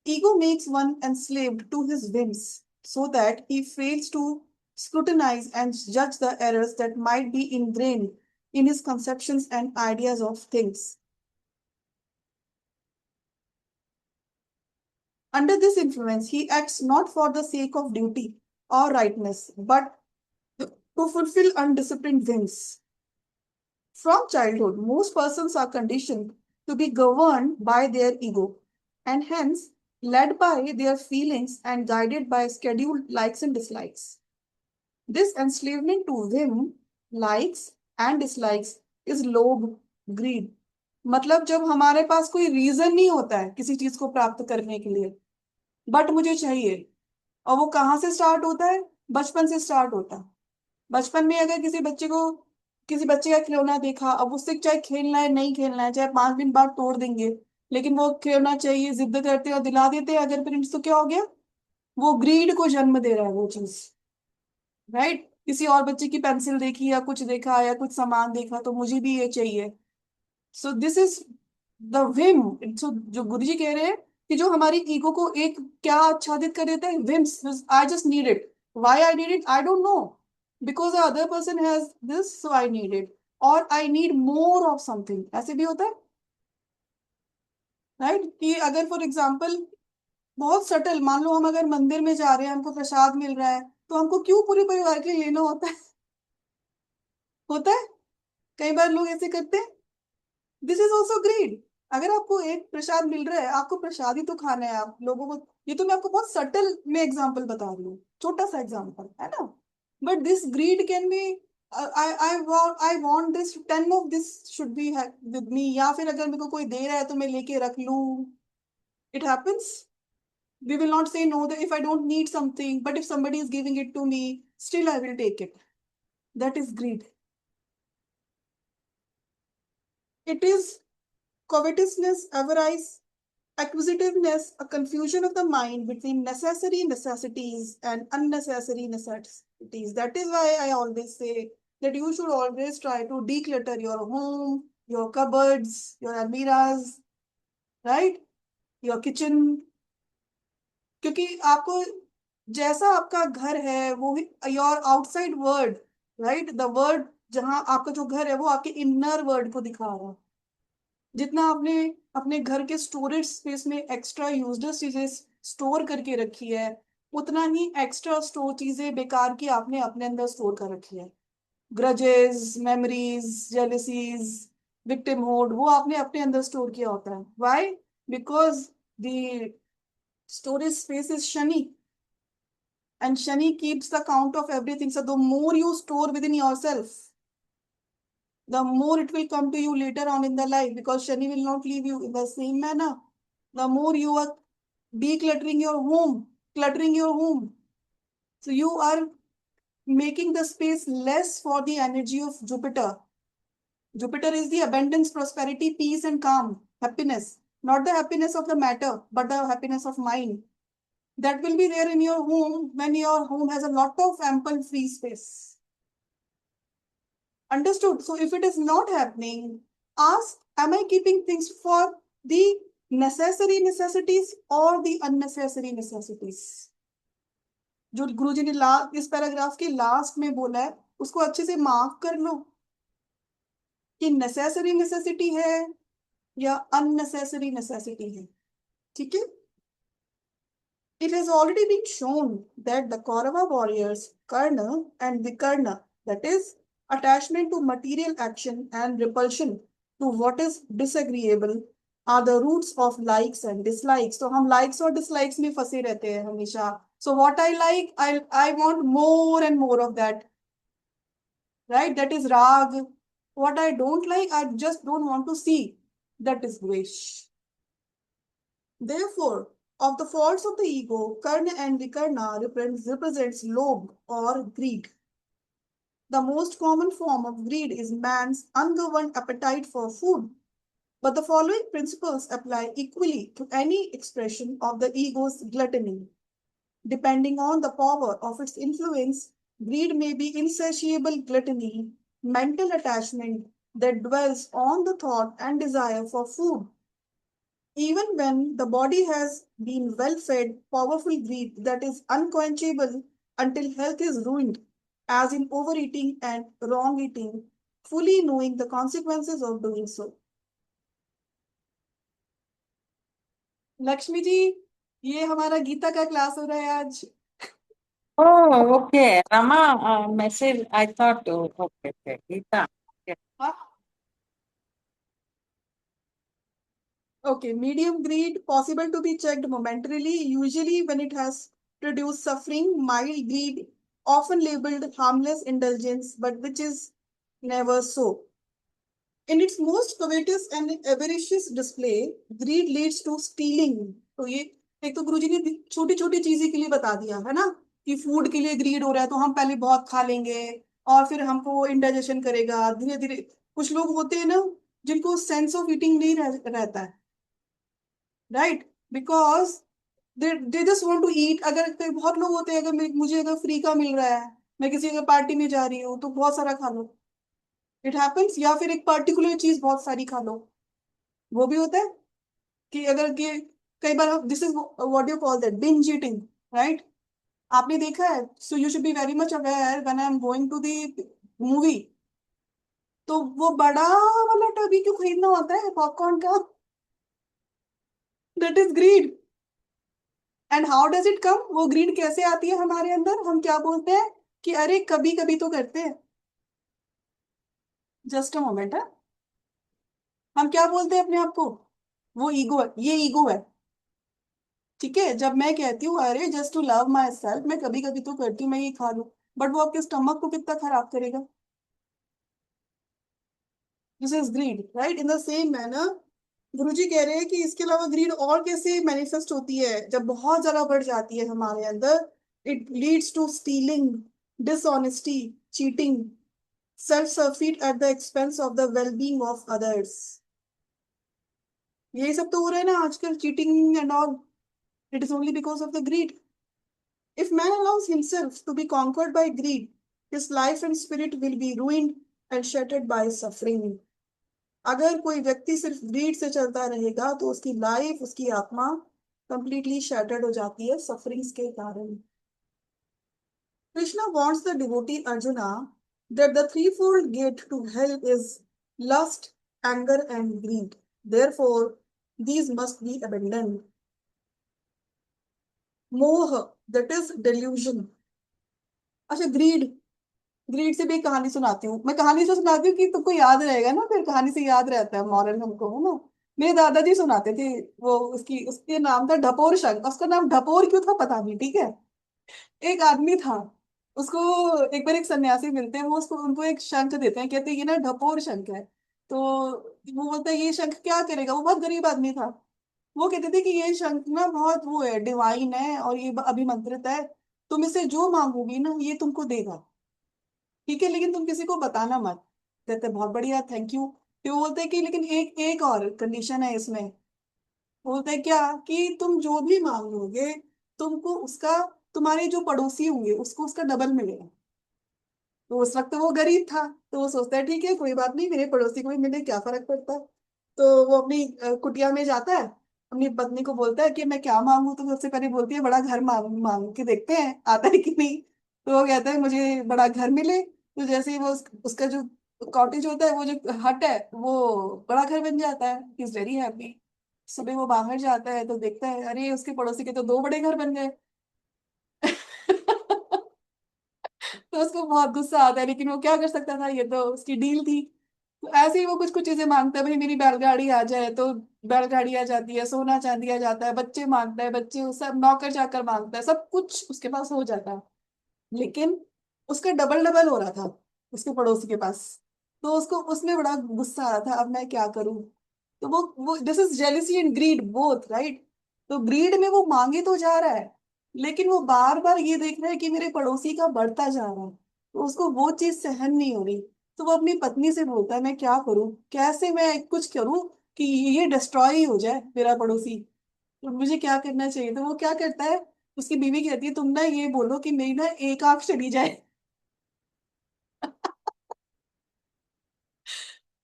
Ego makes one enslaved to his whims so that he fails to scrutinize and judge the errors that might be ingrained in his conceptions and ideas of things. Under this influence, he acts not for the sake of duty or rightness, but to fulfill undisciplined whims. From childhood, most persons are conditioned to be governed by their ego and hence led by their feelings and guided by scheduled likes and dislikes. This enslavement to whim, likes and dislikes is lobe, greed. मतलब जब हमारे पास कोई reason नहीं होता है किसी चीज को प्राप्त करने के लिए, बट मुझे चाहिए, और वो कहाँ से स्टार्ट होता है? बचपन से स्टार्ट होता है. बचपन में अगर किसी बच्चे का खिलौना देखा, अब उससे चाहे खेलना है नहीं खेलना है, चाहे 5 दिन बाद तोड़ देंगे, लेकिन वो खिलौना चाहिए, जिद करते और दिला देते हैं अगर पेरेंट्स, तो क्या हो गया? वो ग्रीड को जन्म दे रहा है वो चीज, राइट? किसी और बच्चे की पेंसिल देखी या कुछ देखा या कुछ सामान देखा तो मुझे भी ये चाहिए. So this is the whim. So जो गुरुजी कह रहे हैं कि जो हमारी ईगो को एक क्या आच्छादित कर देता है? Whims. I just need it. Why I need it? I don't know. Because the other person has this, so I need it. और I need more of something. ऐसे भी होता है, राइट? कि अगर फॉर एग्जाम्पल बहुत सटल, मान लो हम अगर मंदिर में जा रहे हैं, हमको प्रसाद मिल रहा है, तो हमको क्यों पूरे परिवार के लिए लेना होता है? होता है कई बार लोग ऐसे करते हैं, दिस इज ऑल्सो ग्रीड। अगर आपको एक प्रसाद मिल रहा है, आपको प्रसाद ही तो खाना है, आप लोगों को, ये तो मैं आपको बहुत सटल में एग्जांपल बता रही हूँ, छोटा सा एग्जांपल है ना, but this greed can be, I want this 10 of this should be with me, या फिर अगर मेरे को कोई दे रहा है तो मैं लेके रख लूं, it happens. We will not say no that if I don't need something, but if somebody is giving it to me, still I will take it. That is greed. It is covetousness, avarice, acquisitiveness, a confusion of the mind between necessary necessities and unnecessary necessities. That is why I always say that you should always try to declutter your home, your cupboards, your almiras, right? Your kitchen. क्योंकि आपको जैसा आपका घर है वो your outside word, right, the word जहां आपका जो घर है वो आपके इनर वर्ड को दिखा रहा है। जितना आपने अपने घर के स्टोरेज स्पेस में एक्स्ट्रा यूजलेस चीजें स्टोर करके रखी है, उतना ही एक्स्ट्रा स्टोर चीजें बेकार की आपने अपने अंदर स्टोर कर रखी है। ग्रजेस, मेमोरीज, जेलसीज, विक्टिमहुड, वो आपने अपने अंदर स्टोर किया होता है। Why? Because the storage space is Shani, and Shani keeps the count of everything. So the more you store within yourself, the more it will come to you later on in the life, because Shani will not leave you in the same manner. The more you are decluttering your home, cluttering your home, so you are making the space less for the energy of Jupiter. Jupiter is the abundance, prosperity, peace, and calm, happiness. Not the happiness of the matter, but the happiness of mind. That will be there in your home when your home has a lot of ample free space. Understood? So if it is not happening, ask, am I keeping things for the necessary necessities or the unnecessary necessities? जो गुरुजी ने इस paragraph के last में बोला है, उसको अच्छे से मार्क कर लो कि नेसेसरी नेसेसिटी है या अननेसेसरी नेसेसिटी है। ठीक है? It has already been shown that the Kaurava warriors, Karna and Vikarna, that is, attachment to material action and repulsion to what is disagreeable, are the roots of likes and dislikes. So हम likes और dislikes में फंसे रहते हैं हमेशा. So what I like, I want more and more of that. Right? That is rag. What I don't like, I just don't want to see. That is dvesh. Therefore, of the faults of the ego, Karna and Vikarna represents lobh or greed. The most common form of greed is man's ungoverned appetite for food. But the following principles apply equally to any expression of the ego's gluttony. Depending on the power of its influence, greed may be insatiable gluttony, mental attachment that dwells on the thought and desire for food. Even when the body has been well fed, powerful greed that is unquenchable until health is ruined, as in overeating and wrong eating, fully knowing the consequences of doing so. Lakshmi ji, ये हमारा गीता का class हो रहा है आज। Oh, okay. Rama, message. I thought, oh, okay. Gita. Okay, medium greed possible to be checked momentarily, usually when it has produced suffering. Mild greed, often labeled harmless indulgence, but which is never so. In its most covetous and avaricious display, greed leads to stealing. तो ये एक तो गुरुजी ने छोटी छोटी चीजें के लिए बता दिया है ना, कि फूड के लिए ग्रीड हो रहा है तो हम पहले बहुत खा लेंगे और फिर हमको इंडाइजेशन करेगा धीरे धीरे। कुछ लोग होते हैं ना जिनको सेंस ऑफ ईटिंग नहीं रहता है, right, because they just want to eat. अगर बहुत लोग होते हैं, अगर मुझे अगर फ्री का मिल रहा है, मैं किसी अगर पार्टी में जा रही हूँ तो बहुत सारा खा लो, इट हैपेंस। या फिर एक पर्टिकुलर चीज बहुत सारी खा लो, वो भी होता है कि अगर कि कई बार this is what you call that binge eating, right. आपने देखा है, so you should be very much aware when I am going to the movie, तो वो बड़ा वाला टबी क्यों खरीदना होता है पॉपकॉर्न का? That is greed. And how does it come? वो ग्रीड कैसे आती है हमारे अंदर? हम क्या बोलते हैं कि अरे कभी कभी तो करते हैं, जस्ट अ मोमेंट है। हम क्या बोलते हैं अपने आप को? वो ईगो है, ये ईगो है। ठीक है, जब मैं कहती हूँ अरे just to love myself, मैं कभी कभी तो करती हूँ मैं ये खा लूं, बट वो आपके स्टमक को कितना खराब करेगा। This is greed, right? In the same manner Guruji कह रहे हैं कि इसके अलावा ग्रीड और कैसे मैनिफेस्ट होती है जब बहुत ज्यादा बढ़ जाती है हमारे अंदर। It leads to stealing, dishonesty, cheating, self सफीट at the expense of the wellbeing of others. यही सब तो हो रहा है ना आजकल, cheating and all. It is only because of the greed. If man allows himself to be conquered by greed, his life and spirit will be ruined and shattered by suffering. अगर कोई व्यक्ति सिर्फ ग्रीड से चलता रहेगा तो उसकी life, उसकी आत्मा कंप्लीटली शैटर्ड हो जाती है सफरिंग्स के कारण। Krishna wants the devotee Arjuna that the threefold gate to hell is lust, anger, and greed. Therefore, these must be abandoned. मोह, that is delusion. अच्छा, ग्रीड, ग्रीड से भी एक कहानी सुनाती हूँ। मैं कहानी से सुनाती हूँ कि तुमको याद रहेगा ना, फिर कहानी से याद रहता है मॉरल हमको, है ना। मेरे दादाजी सुनाते थे। वो उसके नाम था ढपोर शंख। उसका नाम ढपोर क्यों था पता नहीं, ठीक है। एक आदमी था, उसको एक बार एक सन्यासी मिलते हैं, वो उसको उनको एक शंख देते हैं, कहते हैं ये ना ढपोर शंख है। तो वो बोलता है ये शंख क्या करेगा, वो बहुत गरीब आदमी था। वो कहते थे कि ये शंख ना बहुत वो है, डिवाइन है और ये अभिमंत्रित है, तुम इसे जो मांगोगी ना ये तुमको देगा, ठीक है, लेकिन तुम किसी को बताना मत। कहते बहुत बढ़िया, थैंक यू। फिर वो बोलते हैं कि लेकिन एक एक और कंडीशन है इसमें। बोलते हैं क्या? कि तुम जो भी मांगोगे तुमको उसका, तुम्हारे जो पड़ोसी होंगे उसको उसका डबल मिलेगा। तो उस वक्त वो गरीब था, तो वो सोचता है ठीक है कोई बात नहीं, मेरे पड़ोसी को भी मिले, क्या फर्क पड़ता है। तो वो अपनी कुटिया में जाता है, अपनी पत्नी को बोलता है कि मैं क्या मांगू, तो सबसे पहले बोलती है बड़ा घर मांग मांग के देखते हैं आता है कि नहीं। तो वो कहता है मुझे बड़ा घर मिले। तो जैसे ही वो उसका जो कॉटेज होता है, वो जो हट है, वो बड़ा घर बन जाता है। He is very happy. सुबह वो बाहर जाता है तो देखता है अरे उसके पड़ोसी के तो दो बड़े घर बन गए। तो उसको बहुत गुस्सा आता है, लेकिन वो क्या कर सकता था, ये तो उसकी डील थी। तो ऐसे ही वो कुछ कुछ चीजें मांगता है, भाई मेरी बैलगाड़ी आ जाए तो बैलगाड़ी आ जाती है, सोना चांदी आ जाता है, बच्चे मांगता है, बच्चे वो सब नौकर चाकर मांगता है, सब कुछ उसके पास हो जाता है। लेकिन उसका डबल डबल हो रहा था उसके पड़ोसी के पास। तो उसको उसमें बड़ा गुस्सा आ रहा था, अब मैं क्या करूं। तो वो this is jealousy and greed both, right. तो ग्रीड में वो मांगे तो जा रहा है, लेकिन वो बार बार ये देख रहा है कि मेरे पड़ोसी का बढ़ता जा रहा है, तो उसको वो चीज सहन नहीं हो रही। तो वो अपनी पत्नी से बोलता है मैं क्या करूं, कैसे मैं कुछ करूं कि ये डिस्ट्रॉय ही हो जाए मेरा पड़ोसी, तो मुझे क्या करना चाहिए। तो वो क्या करता है, उसकी बीवी कहती है तुम ना ये बोलो कि मेरी ना एक आंख चली जाए।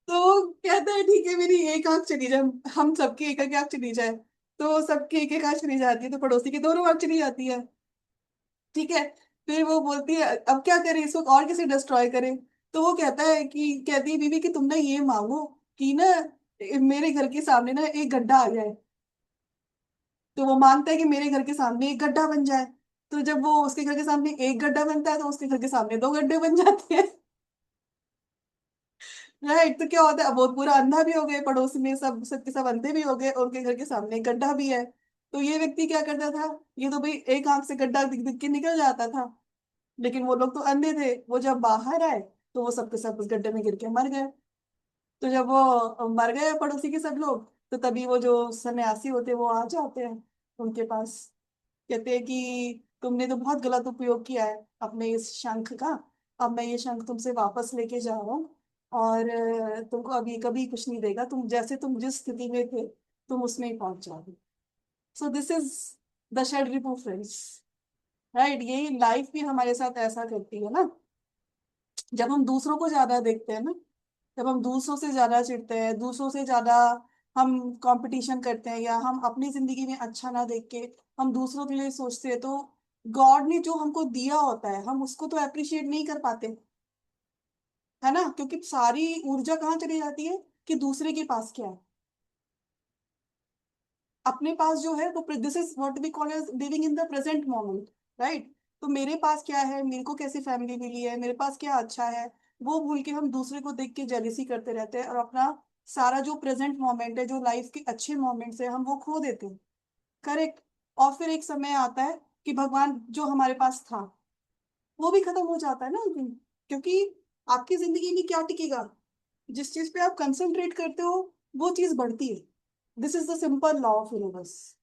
तो वो कहता है ठीक है मेरी एक आंख चली जाए, हम सबकी एक एक आंख चली जाए। तो सबकी एक एक आंख चली जाती है, तो पड़ोसी की दोनों आंख चली जाती है। ठीक है। फिर वो बोलती है अब क्या करें इसको, और कैसे डिस्ट्रॉय करें। तो वो कहता है कि कहती है बीवी कि तुम ना ये मांगो कि ना मेरे घर के सामने ना एक गड्ढा आ जाए। तो वो मांगता है कि मेरे घर के सामने एक गड्ढा बन जाए। तो जब वो उसके घर के सामने एक गड्ढा बनता है तो उसके घर के सामने दो गड्ढे बन जाते हैं। राइट। तो क्या होता है, अब वो पूरा अंधा भी हो गए, पड़ोस में सब सबके सब अंधे भी हो गए, और उनके घर के सामने एक गड्ढा भी है। तो ये व्यक्ति क्या करता था, ये तो भाई एक आंख से गड्ढा दिख दिख के निकल जाता था, लेकिन वो लोग तो अंधे थे। वो जब बाहर आए तो वो सबके सब उस गड्ढे में गिर के मर गए। तो जब वो मर गए पड़ोसी के सब लोग, तो तभी वो जो सन्यासी होते हैं वो आ जाते हैं उनके पास। कहते हैं कि तुमने तो बहुत गलत उपयोग किया है अपने इस शंख का। अब मैं ये शंख तुमसे वापस लेके जा रहा हूँ, और तुमको अभी कभी कुछ नहीं देगा, तुम जैसे तुम जिस स्थिति में थे तुम उसमें ही पहुंच जाओगे। सो दिस इज द शेड रिपू फ्रेंड्स, राइट। यही लाइफ भी हमारे साथ ऐसा करती है ना। जब हम दूसरों को ज्यादा देखते हैं ना, जब हम दूसरों से ज्यादा चिढ़ते हैं, दूसरों से ज्यादा हम कंपटीशन करते हैं, या हम अपनी जिंदगी में अच्छा ना देख के हम दूसरों के लिए सोचते हैं, तो गॉड ने जो हमको दिया होता है हम उसको तो अप्रिशिएट नहीं कर पाते, है ना। क्योंकि सारी ऊर्जा कहाँ चली जाती है कि दूसरे के पास क्या है, अपने पास जो है वो, this is what we call as living in the present moment, right. तो मेरे पास क्या है, मेरे को कैसी फैमिली मिली है, मेरे पास क्या अच्छा है, वो भूल के हम दूसरे को देख के जेलिसी करते रहते हैं और अपना सारा जो प्रेजेंट मोमेंट है, जो लाइफ के अच्छे मोमेंट्स है, हम वो खो देते हैं। करेक्ट। और फिर एक समय आता है कि भगवान जो हमारे पास था वो भी खत्म हो जाता है ना एक दिन। क्योंकि आपकी जिंदगी में क्या टिकेगा? जिस चीज पे आप कंसंट्रेट करते हो वो चीज बढ़ती है। This is the simple law of universe.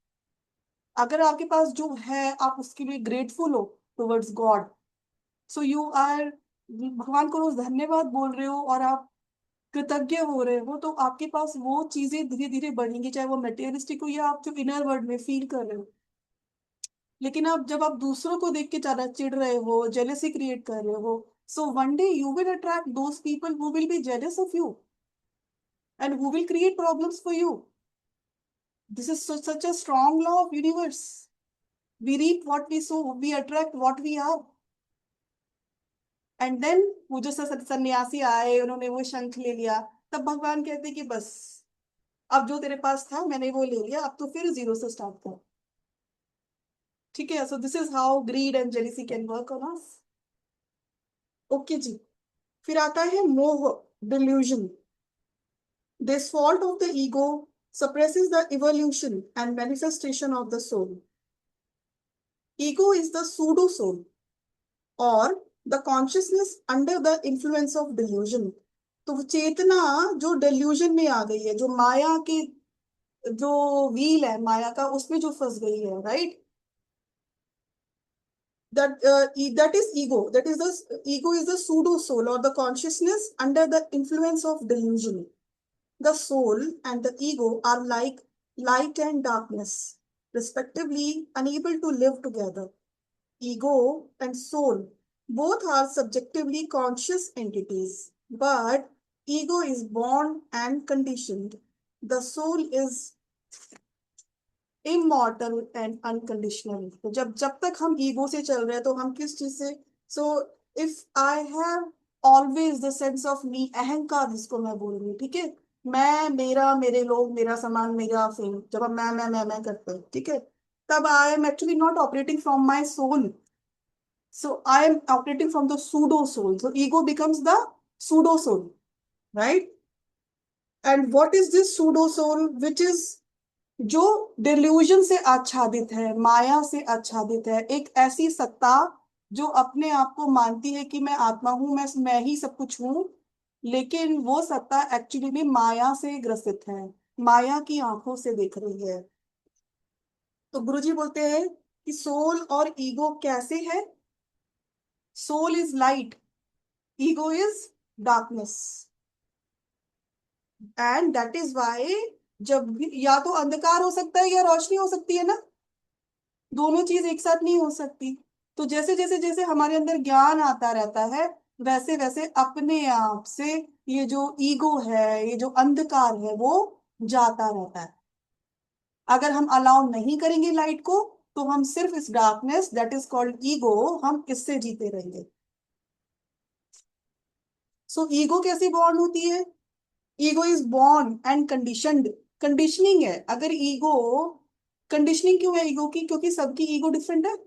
अगर आपके पास जो है आप उसके लिए ग्रेटफुल हो towards God, so you are, भगवान को रोज धन्यवाद बोल रहे हो और आप कृतज्ञ हो रहे हो, तो आपके पास वो चीजें धीरे धीरे बढ़ेंगी, चाहे वो मटेरियलिस्टिक हो या आप जो इनर वर्ल्ड में फील कर रहे हो। लेकिन आप जब आप दूसरों को देख के ज्यादा चिढ़ रहे हो, जेलेसी क्रिएट कर रहे हो, so one day you will attract those people who will be jealous of you and who will create problems for you. This is such a strong law of universe. We reap what we sow, we attract what we are. And then वो जो सन्यासी आए, उन्होंने वो शंख ले लिया, तब भगवान कहते कि बस अब जो तेरे पास था मैंने वो ले लिया, अब तो फिर जीरो से स्टार्ट कर। ठीक है। So this is how greed and jealousy can work on us. Okay जी। फिर आता है मोह, delusion. This fault of the ego suppresses the evolution and manifestation of the soul. Ego is the pseudo soul or the consciousness under the influence of delusion. तो चेतना जो delusion में आ गई है, जो माया के जो व्हील है माया का उसमें जो फंस गई है, right? That is ego. That is the ego is the pseudo soul or the consciousness under the influence of delusion. The soul and the ego are like light and darkness, respectively, unable to live together. Ego and soul both are subjectively conscious entities, but ego is born and conditioned. The soul is immortal and unconditional. तो जब जब तक हम ego से चल रहे हैं तो हम किस चीज से? So if I have always the sense of me, अहंकार जिसको मैं बोल रही हूँ, ठीक है, मैं, मेरा, मेरे लोग, मेरा सामान, मेरा फेम, जब हम मैं करते हैं, ठीक है, तब I am actually not operating from my soul. So I am operating from the pseudo soul. So ego becomes the pseudo soul, right? And what is this pseudo soul? Which is जो delusion से आच्छादित है, माया से आच्छादित है, एक ऐसी सत्ता जो अपने आप को मानती है कि मैं आत्मा हूं, मैं ही सब कुछ हूं, लेकिन वो सत्ता एक्चुअली में माया से ग्रसित है, माया की आंखों से देख रही है. तो गुरुजी बोलते हैं कि सोल और ईगो कैसे है? Soul is light, ego is darkness. And that is why जब भी, या तो अंधकार हो सकता है या रोशनी हो सकती है ना, दोनों चीज एक साथ नहीं हो सकती. तो जैसे जैसे जैसे हमारे अंदर ज्ञान आता रहता है, वैसे वैसे अपने आप से ये जो ईगो है, ये जो अंधकार है, वो जाता रहता है. अगर हम अलाउ नहीं करेंगे लाइट को, तो हम सिर्फ इस darkness that is called ego, हम इससे जीते रहेंगे. सो ईगो कैसे बॉर्न होती है? Ego is born and conditioned. Conditioning है. अगर ईगो, कंडीशनिंग क्यों है ईगो की? क्योंकि सबकी ईगो डिफरेंट है.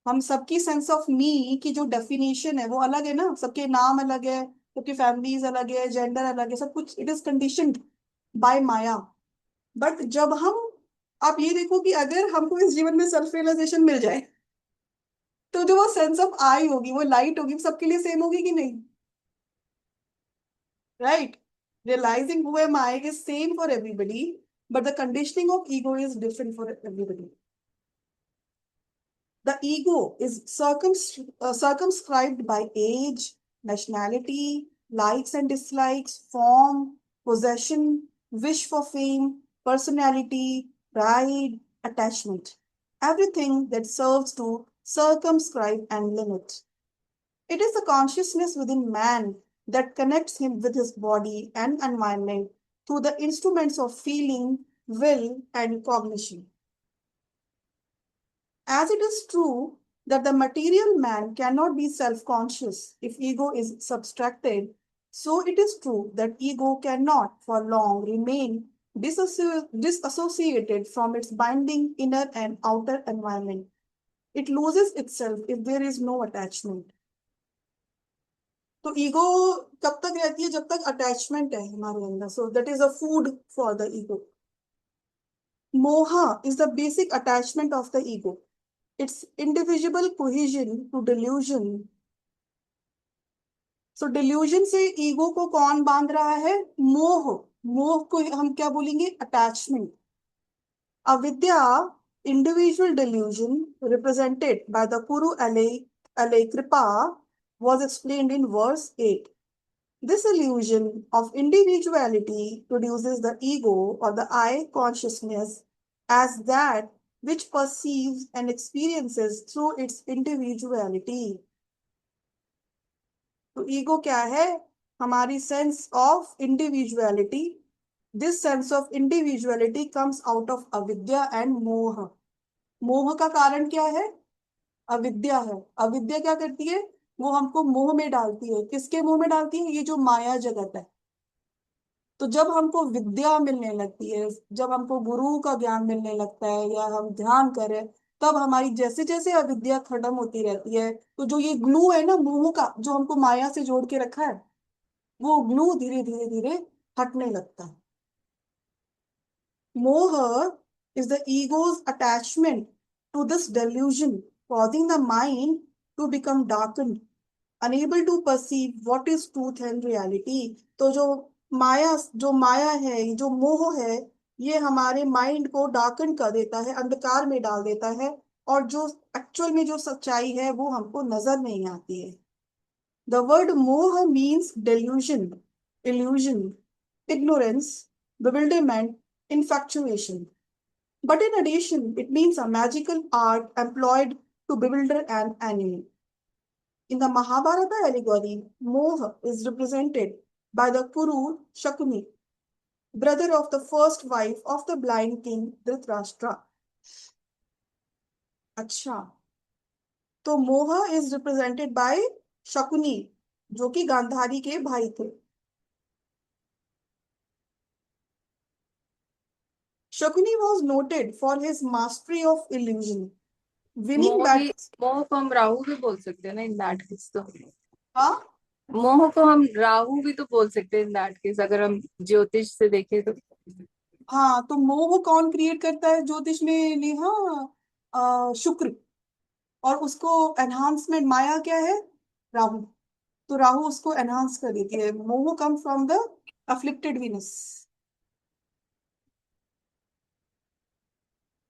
हम सबकी सेंस ऑफ मी की जो डेफिनेशन है वो अलग है ना, सबके नाम अलग है, सबकी फैमिलीज अलग है, जेंडर अलग है, सब कुछ. इट इज कंडीशनड बाय माया. बट जब हम, आप ये देखो कि अगर हमको इस जीवन में सेल्फ रियलाइजेशन मिल जाए, तो जो वो सेंस ऑफ आई होगी, वो लाइट होगी, सबके लिए सेम होगी कि नहीं? Right. Realizing who am I is same for everybody, but the conditioning of ego is different for everybody. The ego is circumscribed by age, nationality, likes and dislikes, form, possession, wish for fame, personality, pride, attachment. Everything that serves to circumscribe and limit. It is the consciousness within man that connects him with his body and environment through the instruments of feeling, will, and cognition. As it is true that the material man cannot be self-conscious if ego is subtracted, so it is true that ego cannot for long remain disassociated from its binding inner and outer environment. It loses itself if there is no attachment. तो ego कब तक रहती है? जब तक attachment है हमारे अंदर, so that is a food for the ego. मोहा is the basic attachment of the ego. It's indivisible cohesion to delusion. So delusion से ईगो को कौन बांध रहा है? मोह. मोह को हम क्या बोलेंगे? अटैचमेंट. अविद्या, individual delusion represented by the Kuru Alay Kripa, was explained in verse 8. This illusion of individuality produces the ego or the I consciousness as that which perceives and experiences through its individuality. तो ego क्या है? हमारी sense of individuality. This sense of individuality comes out of अविद्या and मोह. मोह का कारण क्या है? अविद्या है. अविद्या क्या करती है? वो हमको मोह में डालती है. किसके मोह में डालती है? ये जो माया जगत है. तो जब हमको विद्या मिलने लगती है, जब हमको गुरु का ज्ञान मिलने लगता है या हम ध्यान करें, तब हमारी जैसे जैसे अविद्या खत्म होती रहती है, तो जो ये ग्लू है ना मोह का, जो हमको माया से जोड़ के रखा है, वो ग्लू धीरे धीरे धीरे हटने लगता है. मोह is the ego's attachment to this delusion, causing the mind to become darkened, unable to perceive what is truth and reality. तो जो माया है, जो मोह है, ये हमारे माइंड को डार्कन कर देता है, अंधकार में डाल देता है, और जो एक्चुअल में जो सच्चाई है वो हमको नजर नहीं आती है. The word moha means delusion, illusion, ignorance, bewilderment, infatuation. But in addition, it means a magical art employed to bewilder an enemy. In the Mahabharata allegory, Moha is represented by the Kuru Shakuni, brother of the first wife of the blind king Dhritarashtra. अच्छा, तो मोहा is represented by Shakuni, जो कि गांधारी के भाई थे. Shakuni was noted for his mastery of illusion, winning मोह भी, battles. मोह को हम राहु भी बोल सकते हैं ना इन दैट केस. तो हाँ, मोह को हम राहु भी तो बोल सकते हैं इन दैट केस, अगर हम ज्योतिष से देखें तो. हाँ, तो मोह कौन क्रिएट करता है ज्योतिष में नेहा? शुक्र. और उसको एनहांसमेंट माया क्या है? राहु. तो राहु उसको एनहांस कर देती है. मोह come from the afflicted Venus.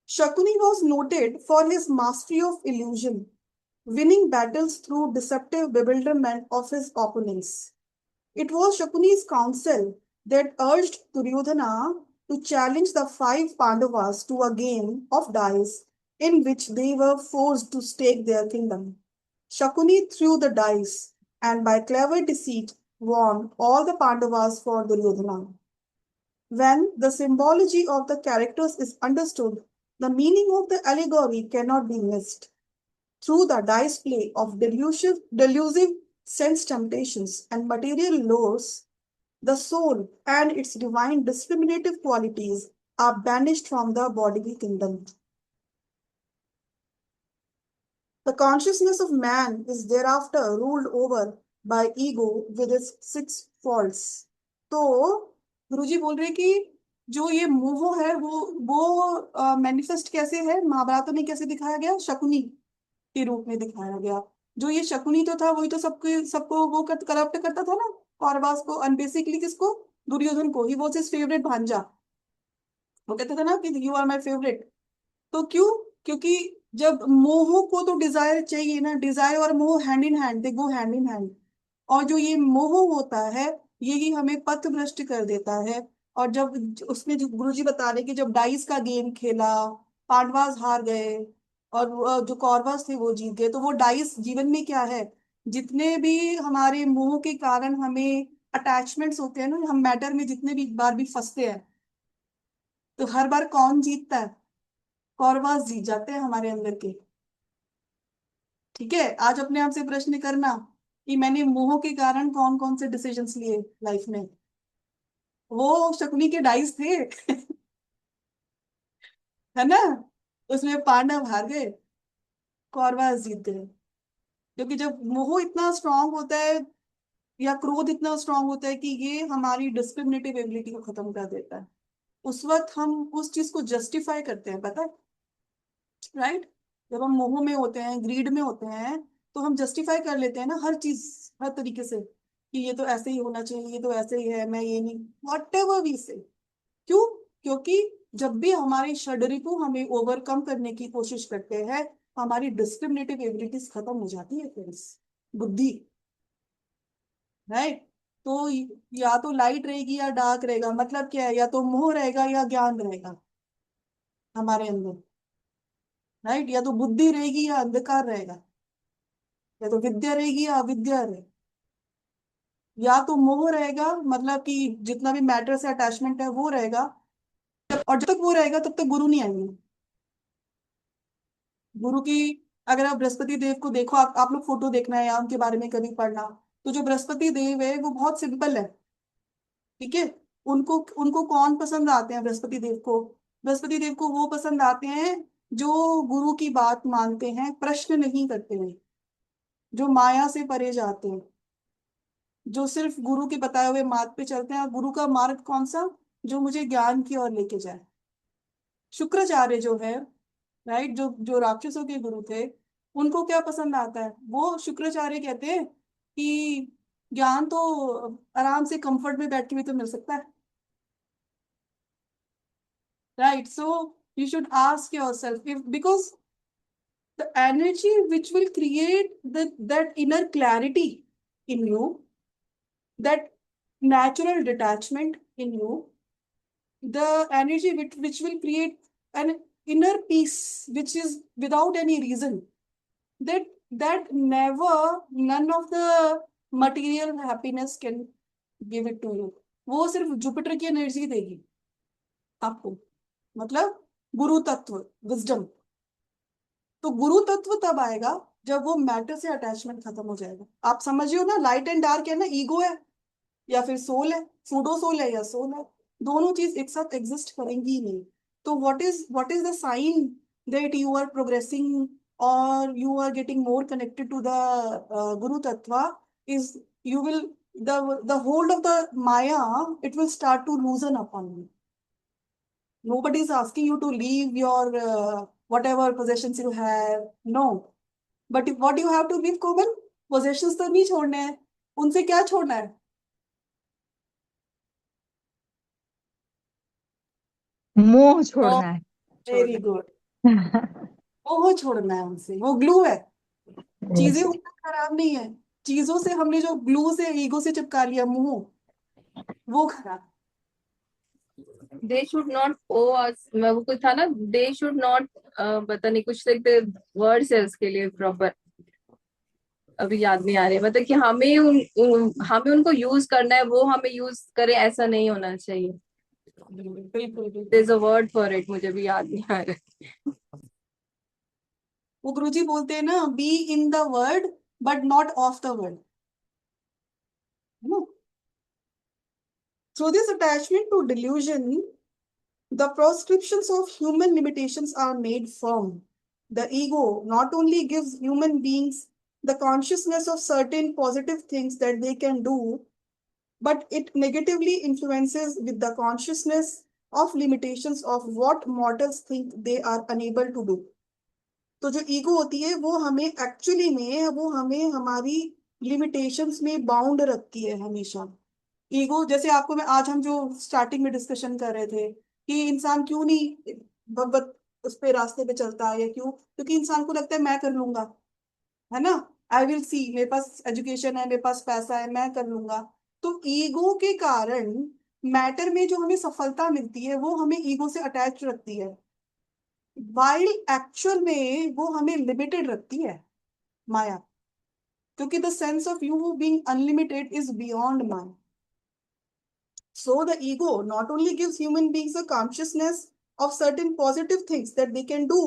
Shakuni was noted for his mastery of illusion, winning battles through deceptive bewilderment of his opponents. It was Shakuni's counsel that urged Duryodhana to challenge the five Pandavas to a game of dice in which they were forced to stake their kingdom. Shakuni threw the dice and by clever deceit won all the Pandavas for Duryodhana. When the symbology of the characters is understood, the meaning of the allegory cannot be missed. Through the dice play of delusive sense temptations and material lures, the soul and its divine discriminative qualities are banished from the bodily kingdom. The consciousness of man is thereafter ruled over by ego with its six faults. तो गुरुजी बोल रहे कि जो ये मोह है वो manifest कैसे है, महाभारत में कैसे दिखाया गया? शकुनी के रूप में दिखाया गया. जो ये शकुनी तो था वही तो सबको वो करप्ट करता था ना, कौरवास को. एंड बेसिकली किसको? दुर्योधन को. ही वॉज हिज फेवरेट भांजा. वो कहते थे ना कि यू आर माई फेवरेट. तो क्यों? क्योंकि जब मोह को तो डिजायर चाहिए ना, डिजायर और मोह hand in hand, they go hand in hand. और जो ये मोह होता है, यही हमें पथ भ्रष्ट कर देता है. और जब उसमें जो गुरुजी बता रहे कि जब डाइस का गेम खेला, पांडवास हार गए और जो कौरवास थे वो जीत गए. तो वो डाइस जीवन में क्या है? जितने भी हमारे मोह के कारण हमें अटैचमेंट्स होते हैं ना, हम मैटर में जितने भी बार भी फंसते हैं, तो हर बार कौन जीतता है? कौरवास जीत जाते हैं हमारे अंदर के. ठीक है, आज अपने आप से प्रश्न करना कि मैंने मोह के कारण कौन कौन से डिसीजंस लिए लाइफ में. वो शकुनी के डाइस थे. है ना? उसमें पांडव हार गए, कौरवास जीत गए. क्योंकि जब मोह इतना स्ट्रांग होता है, या क्रोध इतना स्ट्रांग होता है कि ये हमारी डिस्क्रिमिनेटिव एबिलिटी को खत्म कर देता है। उस वक्त हम उस चीज को जस्टिफाई करते हैं, पता है, राइट? जब हम मोह में होते हैं, ग्रीड में होते हैं, तो हम जस्टिफाई कर लेते हैं ना हर चीज, हर तरीके से, कि ये तो ऐसे ही होना चाहिए, ये तो ऐसे ही है, मैं ये नहीं, वॉट एवर वी से। क्यों? क्योंकि जब भी हमारे षड्रिपु हमें ओवरकम करने की कोशिश करते हैं, हमारी डिस्क्रिमिनेटिव एबिलिटीज खत्म हो जाती है फ्रेंड्स, बुद्धि, राइट? तो या तो लाइट रहेगी या डार्क रहेगा, मतलब क्या है, या तो मोह रहेगा या ज्ञान रहेगा हमारे अंदर, राइट? या तो बुद्धि रहेगी या अंधकार रहेगा, या तो विद्या रहेगी या अविद्या रहेगी। या तो मोह रहेगा, मतलब कि जितना भी मैटर से अटैचमेंट है वो रहेगा, और जब तक वो रहेगा तब तक गुरु नहीं आएंगे। गुरु की, अगर आप बृहस्पति देव को देखो, आप लोग फोटो देखना है या उनके बारे में कभी पढ़ना, तो जो बृहस्पति देव है वो बहुत सिंपल है, ठीक है? उनको उनको कौन पसंद आते हैं बृहस्पति देव को? बृहस्पति देव को वो पसंद आते हैं जो गुरु की बात मानते हैं, प्रश्न नहीं करते हैं, जो माया से परे जाते हैं, जो सिर्फ गुरु के बताए हुए मार्ग पे चलते हैं। और गुरु का मार्ग कौन सा? जो मुझे ज्ञान की ओर लेके जाए। शुक्राचार्य जो है, राइट, जो जो राक्षसों के गुरु थे, उनको क्या पसंद आता है? वो शुक्राचार्य कहते हैं कि ज्ञान तो आराम से कंफर्ट में बैठ के भी तो मिल सकता है, right? So you should ask yourself, if because the energy which will create that inner clarity in you, that natural detachment in you, the energy which will create an inner peace which is without any reason, that never, none of the material happiness can give it to you. वो सिर्फ Jupiter की energy देगी आपको, मतलब गुरु तत्व, wisdom. तो गुरु तत्व तब आएगा जब वो मैटर से अटैचमेंट खत्म हो जाएगा। आप समझियो ना, लाइट एंड डार्क है ना, ईगो है या फिर सोल है, सूडो सोल है या सोल है, दोनों चीज एक साथ एग्जिस्ट करेंगी ही नहीं। तो what is the sign that you are progressing और you are getting more connected to the guru तत्व, is you will, the hold of the maya, it will start to loosen upon you. Nobody is asking you to leave your whatever possessions you have, no. But what you have to leave, Komal? Possessions तो नहीं छोड़ने हैं, उनसे क्या छोड़ना है? मोह छोड़ना है। वेरी गुड, वो छोड़ना है उनसे, वो ग्लू है। चीजें Yes. उतना खराब नहीं है, चीजों से हमने जो ग्लू से ईगो से चिपका लिया मुंह, वो खराब। they should not owe us, वो कुछ था ना, they should not, पता नहीं कुछ वर्ड्स है उसके लिए प्रॉपर, अभी याद नहीं आ रहे, मतलब कि हमें उनको यूज करना है, वो हमें यूज करे, ऐसा नहीं होना चाहिए। बिल्कुल there's a word for it, मुझे भी याद नहीं आ रहा। वो गुरुजी बोलते हैं ना, be in the word but not of the word. Through this attachment to delusion, the proscriptions of human limitations are made firm. The ego not only gives human beings the consciousness of certain positive things that they can do, but it negatively influences with the consciousness of limitations of what mortals think they are unable to do. तो जो ego होती है वो हमें actually में, वो हमें हमारी लिमिटेशंस में बाउंड रखती है हमेशा। ईगो, जैसे आपको मैं आज, हम जो स्टार्टिंग में डिस्कशन कर रहे थे कि इंसान क्यों नहीं भगवत उस पे रास्ते पे चलता है, या क्यों? क्योंकि इंसान को लगता है मैं कर लूंगा, है ना, आई विल सी, मेरे पास एजुकेशन है, मेरे पास पैसा है, मैं कर लूंगा। तो ईगो के कारण मैटर में जो हमें सफलता मिलती है वो हमें ईगो से अटैच रखती है, वाइल एक्चुअल में वो हमें लिमिटेड रखती है, माया। क्योंकि the sense of you being unlimited is beyond Maya. So the ego not only gives human beings a consciousness of certain positive things that they can do,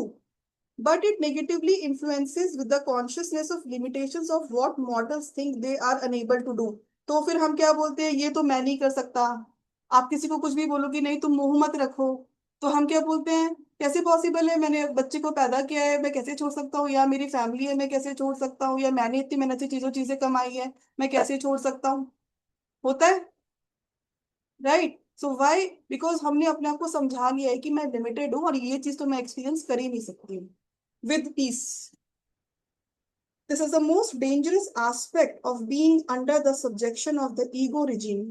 but it negatively influences with the consciousness of limitations of what mortals think they are unable to do. तो फिर हम क्या बोलते हैं, ये तो मैं नहीं कर सकता। आप किसी को कुछ भी बोलो कि नहीं तुम मुंह मत रखो, तो हम क्या बोलते हैं, कैसे पॉसिबल है, मैंने बच्चे को पैदा किया है, मैं कैसे छोड़ सकता हूँ, या मेरी फैमिली है मैं कैसे छोड़ सकता हूँ, या मैंने इतनी मेहनत से चीजें कमाई है मैं कैसे छोड़ सकता हूँ। होता है, राइट। सो व्हाई, बिकॉज हमने अपने आप को समझा लिया है कि मैं लिमिटेड हूँ और ये चीज तो मैं एक्सपीरियंस कर ही नहीं सकती with piece. This is the most dangerous aspect of being under the subjection of the ego regime,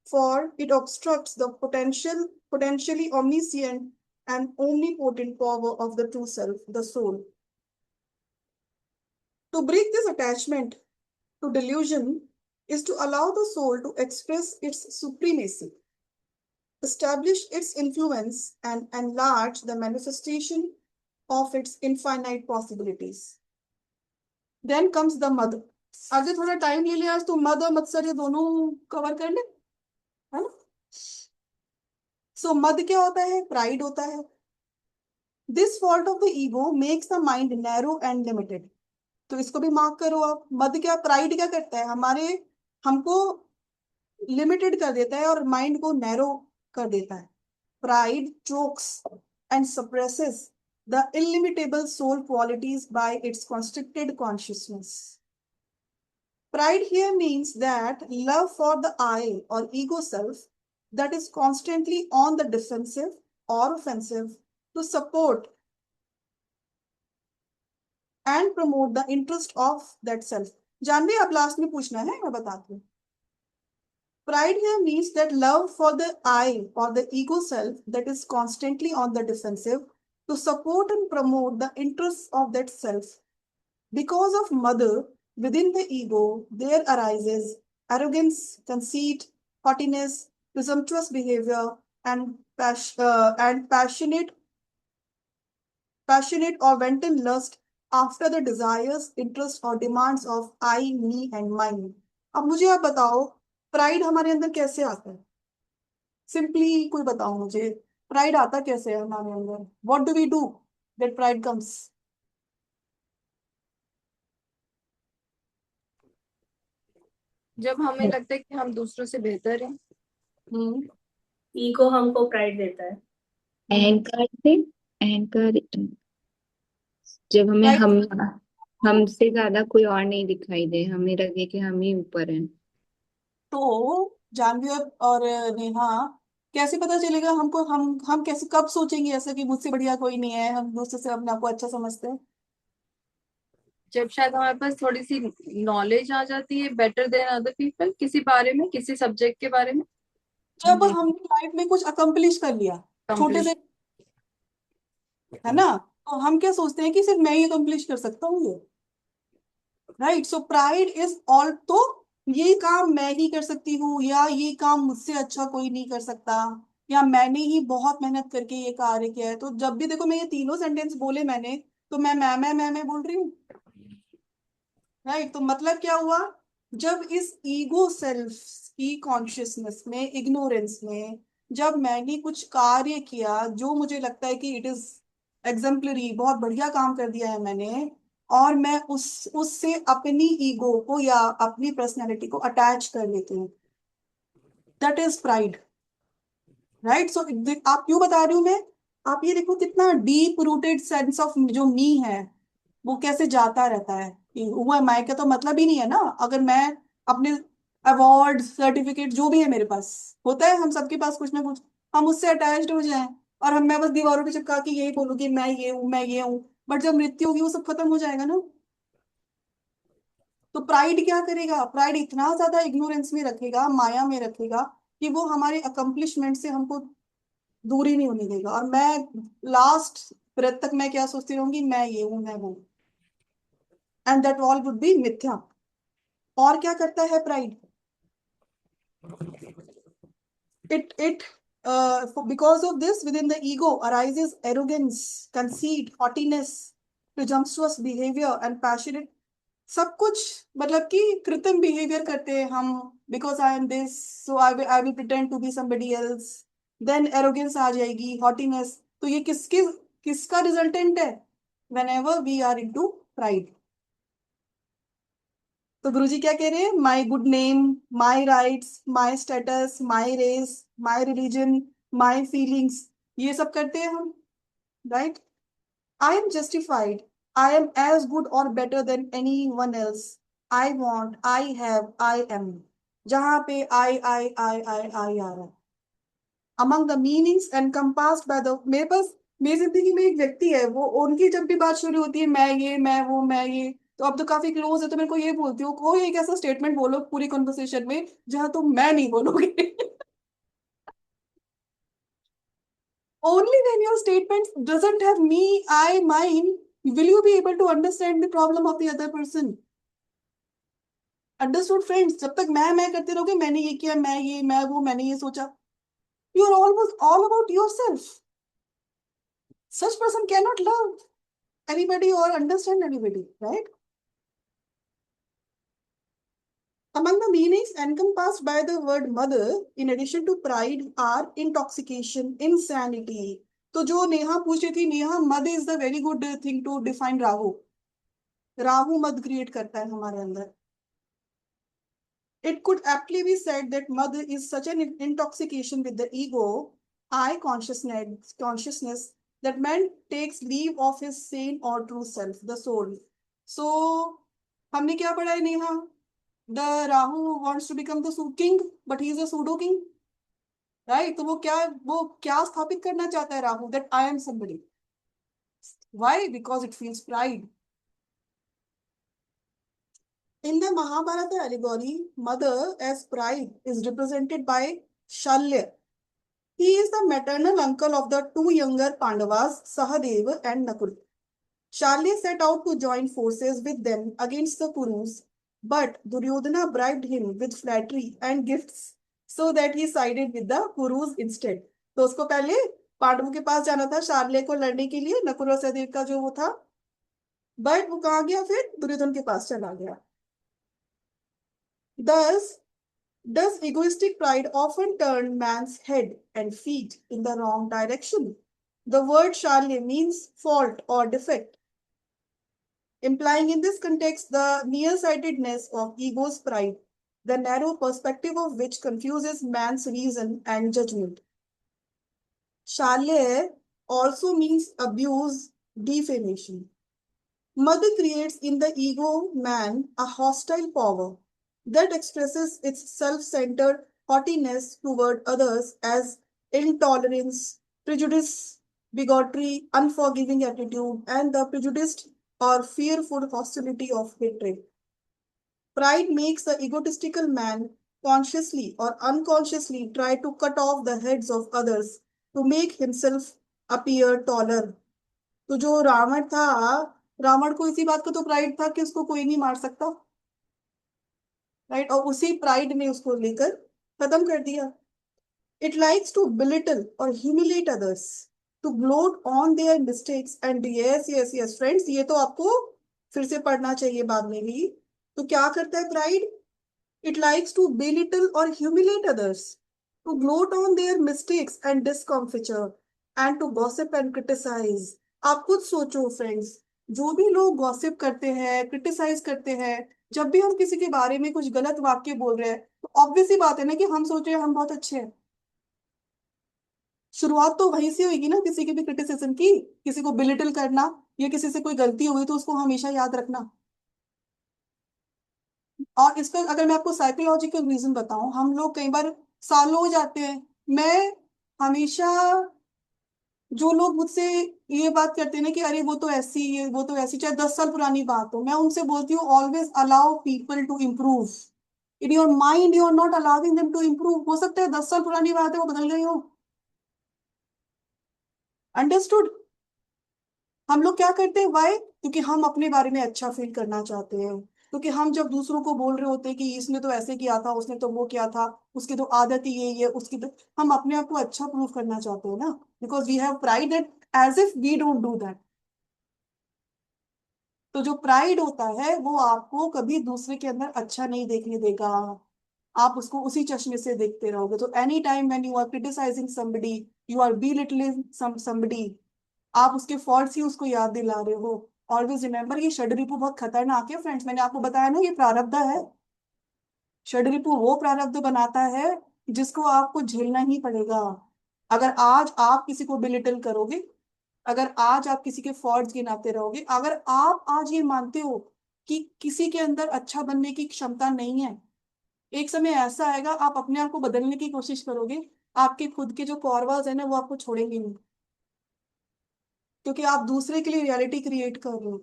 for it obstructs the potentially omniscient and omnipotent power of the true self, the soul. To break this attachment to delusion is to allow the soul to express its supremacy, establish its influence, and enlarge the manifestation of its infinite possibilities. Then comes the mother. आगे थोड़ा time ले लिया आज तो मद और मत्सर ये दोनों कवर कर ले, है ना। सो मद क्या होता है, प्राइड होता है। This fault of the ego makes the mind narrow and limited. तो इसको भी मार्क करो आप। मद क्या, प्राइड क्या करता है, हमारे हमको लिमिटेड कर देता है और माइंड को नैरो कर देता है। Pride chokes and suppresses the illimitable soul qualities by its constricted consciousness. Pride here means that love for the I or ego self that is constantly on the defensive or offensive to support and promote the interest of that self. Janvi आप last में पूछना है, मैं बताती हूँ। Pride here means that love for the I or the ego self that is constantly on the defensive to support and promote the interests of that self. Because of mother, within the ego, there arises arrogance, conceit, haughtiness, presumptuous behavior, and passionate or wanton lust after the desires, interests, or demands of I, me, and mine. अब मुझे आप बताओ, pride हमारे अंदर कैसे आता है? Simply कोई बताओ मुझे, प्राइड आता कैसे है हमारे अंदर? What do we do that pride comes? जब हमें लगता है कि हम दूसरों से बेहतर हैं। ईगो हमको प्राइड देता है। अहंकार से, अहंकार जब हमें हमसे ज्यादा कोई और नहीं दिखाई दे, हमें लगे कि हम ही ऊपर हैं। तो जानवी और नेहा, कैसे पता चलेगा हमको, हम कैसे कब सोचेंगे ऐसा कि मुझसे बढ़िया कोई नहीं है, हम दूसरे से अपने आप को अच्छा समझते हैं? जब शायद हमारे पास थोड़ी सी नॉलेज आ जाती है बेटर देन अदर पीपल, किसी बारे में, किसी सब्जेक्ट के बारे में। जब हमने लाइफ में कुछ अकम्प्लिश कर लिया, छोटे से, है ना, तो हम क्या सोचते हैं कि सिर्फ मैं ही अकम्प्लिश कर सकता हूँ ये, right. So pride is all, तो ये काम मैं ही कर सकती हूँ, या ये काम मुझसे अच्छा कोई नहीं कर सकता, या मैंने ही बहुत मेहनत करके ये कार्य किया है। तो जब भी देखो मैं ये तीनों सेंटेंस बोले मैंने, तो मैं बोल रही हूँ, राइट। तो मतलब क्या हुआ, जब इस ईगो सेल्फ की कॉन्शियसनेस में, इग्नोरेंस में, जब मैंने कुछ कार्य किया जो मुझे लगता है कि इट इज एग्जाम्पलरी, बहुत बढ़िया काम कर दिया है मैंने, और मैं उससे अपनी ईगो को या अपनी पर्सनैलिटी को अटैच कर लेती हूँ, दैट इज प्राइड, राइट। सो आप क्यों बता रही हूँ मैं, आप ये देखो कितना डीप रूटेड सेंस ऑफ जो मी है वो कैसे जाता रहता है। वो एम आई का तो मतलब ही नहीं है ना। अगर मैं अपने अवार्ड सर्टिफिकेट जो भी है मेरे पास, होता है हम सबके पास कुछ ना कुछ, हम उससे अटैच्ड हो जाएं और मैं बस दीवारों पे चिपका के यही बोलूँ कि मैं ये हूँ, मैं ये हूँ, बट जब मृत्यु होगी वो सब खत्म हो जाएगा ना। तो प्राइड क्या करेगा, प्राइड इतना ज्यादा इग्नोरेंस में रखेगा, माया में रखेगा, कि वो हमारे अकम्पलिशमेंट से हमको दूर ही नहीं होने देगा। और मैं लास्ट ब्रेथ तक मैं क्या सोचती रहूंगी, मैं ये हूं, मैं वो, and that all would be मिथ्या। और क्या करता है pride, it because of this within the ego arises arrogance, conceit, haughtiness, presumptuous behavior and passionate, सब कुछ मतलब कि कृत्रिम बिहेवियर करते हैं हम, because I am this so I will pretend to be somebody else, then arrogance आ जाएगी, हॉटीनेस। तो ये किसका रिजल्टेंट है, whenever we are into pride। तो गुरुजी क्या कह रहे हैं, my good name, my rights, my status, my race, my religion, my feelings, ये सब करते हैं हम, right. I am justified, I am as good और better than any one else, I want, I have, I am, जहां पे I आ रहा है। Among the meanings encompassed by the, मेरे पास, मेरी जिंदगी में एक व्यक्ति है, वो उनकी जब भी बात शुरू होती है मैं ये, मैं वो, मैं ये, तो अब तो काफी क्लोज है, तो मेरे को ये बोलती हूँ कोई एक ऐसा स्टेटमेंट बोलो पूरी कन्वर्सेशन में जहां तुम मैं नहीं बोलोगे। Only when your statement doesn't have me, I, mine, will you be able to understand the problem of the other person. Understood, friends? जब तक मैं करते रहोगे, मैंने ये किया, मैं ये, मैं वो, मैंने ये सोचा, you are almost all about yourself. Such person cannot love anybody or understand anybody, right? Among the meanings encompassed by the word mother, in addition to pride, are intoxication, insanity. तो जो नेहा पूछ रही थी, नेहा, मद is the very good thing to define Rahu. Rahu मद create करता है हमारे अंदर। It could aptly be said that mother is such an intoxication with the ego, I consciousness that man takes leave of his sane or true self, the soul. So, हमने क्या पढ़ा है Neha? The Rahu wants to become the king, but he is a pseudo king, right? तो वो क्या स्थापित करना चाहता है Rahu? That I am somebody. Why? Because it feels pride. In the Mahabharata allegory, mother as pride is represented by Shalya. He is the maternal uncle of the two younger Pandavas, Sahadeva and Nakul. Shalya set out to join forces with them against the Kurus, but Duryodhana bribed him with flattery and gifts so that he sided with the Kurus instead. तो उसको पहले पांडवों के पास जाना था शाल्य को लड़ने के लिए, नकुल और सहदेव का जो वो था, बट वो कहाँ गया? फिर दुर्योधन के पास चला गया। Thus, does egoistic pride often turn man's head and feet in the wrong direction? The word shalya means fault or defect, implying in this context the nearsightedness of ego's pride, the narrow perspective of which confuses man's reason and judgment. Shalya also means abuse, defamation. Mother creates in the ego man a hostile power that expresses its self-centered haughtiness toward others as intolerance, prejudice, bigotry, unforgiving attitude, and the prejudiced or fearful hostility of hatred. Pride makes the egotistical man consciously or unconsciously try to cut off the heads of others to make himself appear taller. तो जो रावण था, रावण को इसी बात का तो pride था कि उसको कोई नहीं मार सकता, राइट, और उसी प्राइड ने उसको लेकर खत्म कर दिया। इट लाइक्स टू बिलिटल और humiliate others, to gloat on their mistakes and yes yes yes friends, ये तो आपको फिर से पढ़ना चाहिए बाद में भी। तो क्या करता है pride? It likes to belittle और humiliate others, to gloat on their mistakes and discomfiture and to gossip and criticise. आप खुद सोचो फ्रेंड्स, जो भी लोग गॉसिप करते हैं, क्रिटिसाइज करते हैं, जब भी हम किसी के बारे में कुछ गलत वाक्य बोल रहे हैं, तो ऑब्वियस ही बात है ना कि हम सोच रहे हैं हम बहुत अच्छे हैं। शुरुआत तो वहीं से होगी ना, किसी की भी क्रिटिसिज्म की, किसी को बिलिटल करना या किसी से कोई गलती हुई तो उसको हमेशा याद रखना। और इस पर अगर मैं आपको साइकोलॉजिकल रीजन बताऊं, हम लोग कई बार सालों हो जाते हैं, मैं हमेशा, जो लोग मुझसे ये बात करते हैं ना कि अरे वो तो ऐसी है, वो तो ऐसी, चाहे 10 साल पुरानी बात हो, मैं उनसे बोलती हूँ always allow people to improve. In your mind you are not allowing them to improve. हो सकता है 10 साल पुरानी बात है, वो बदल गई हो। अंडरस्टूड? हम लोग क्या करते हैं? वाई? क्योंकि हम अपने बारे में अच्छा फील करना चाहते हैं, क्योंकि हम जब दूसरों को बोल रहे होते हैं कि इसने तो ऐसे किया था, उसने तो वो किया था, उसकी तो आदत ही यही है, उसकी तो, हम अपने आप को अच्छा प्रूव करना चाहते हैं ना, because we have pride that as if we don't do that. तो जो प्राइड होता है वो आपको कभी दूसरे के अंदर अच्छा नहीं देखने देगा, आप उसको उसी चश्मे से देखते रहोगे। तो any time when you are criticising somebody, you are belittling somebody, आप उसके फॉल्ट्स ही उसको याद दिला रहे हो। ऑलवेज रिमेंबर, ये षड्रिपु बहुत खतरनाक है फ्रेंड्स, मैंने आपको बताया ना, ये प्रारब्ध है। षड्रिपु वो प्रारब्ध बनाता है जिसको आपको झेलना ही पड़ेगा। अगर आज आप किसी को बिलिटल करोगे, अगर आज आप किसी के फॉल्ट्स गिनाते रहोगे, अगर आप आज ये मानते हो कि किसी के अंदर अच्छा बनने की क्षमता नहीं है, एक समय ऐसा आएगा आप अपने आप को बदलने की कोशिश करोगे, आपके खुद के जो कॉर्वास है ना वो आपको छोड़ेंगे नहीं, क्योंकि आप दूसरे के लिए रियलिटी क्रिएट कर रहे हो,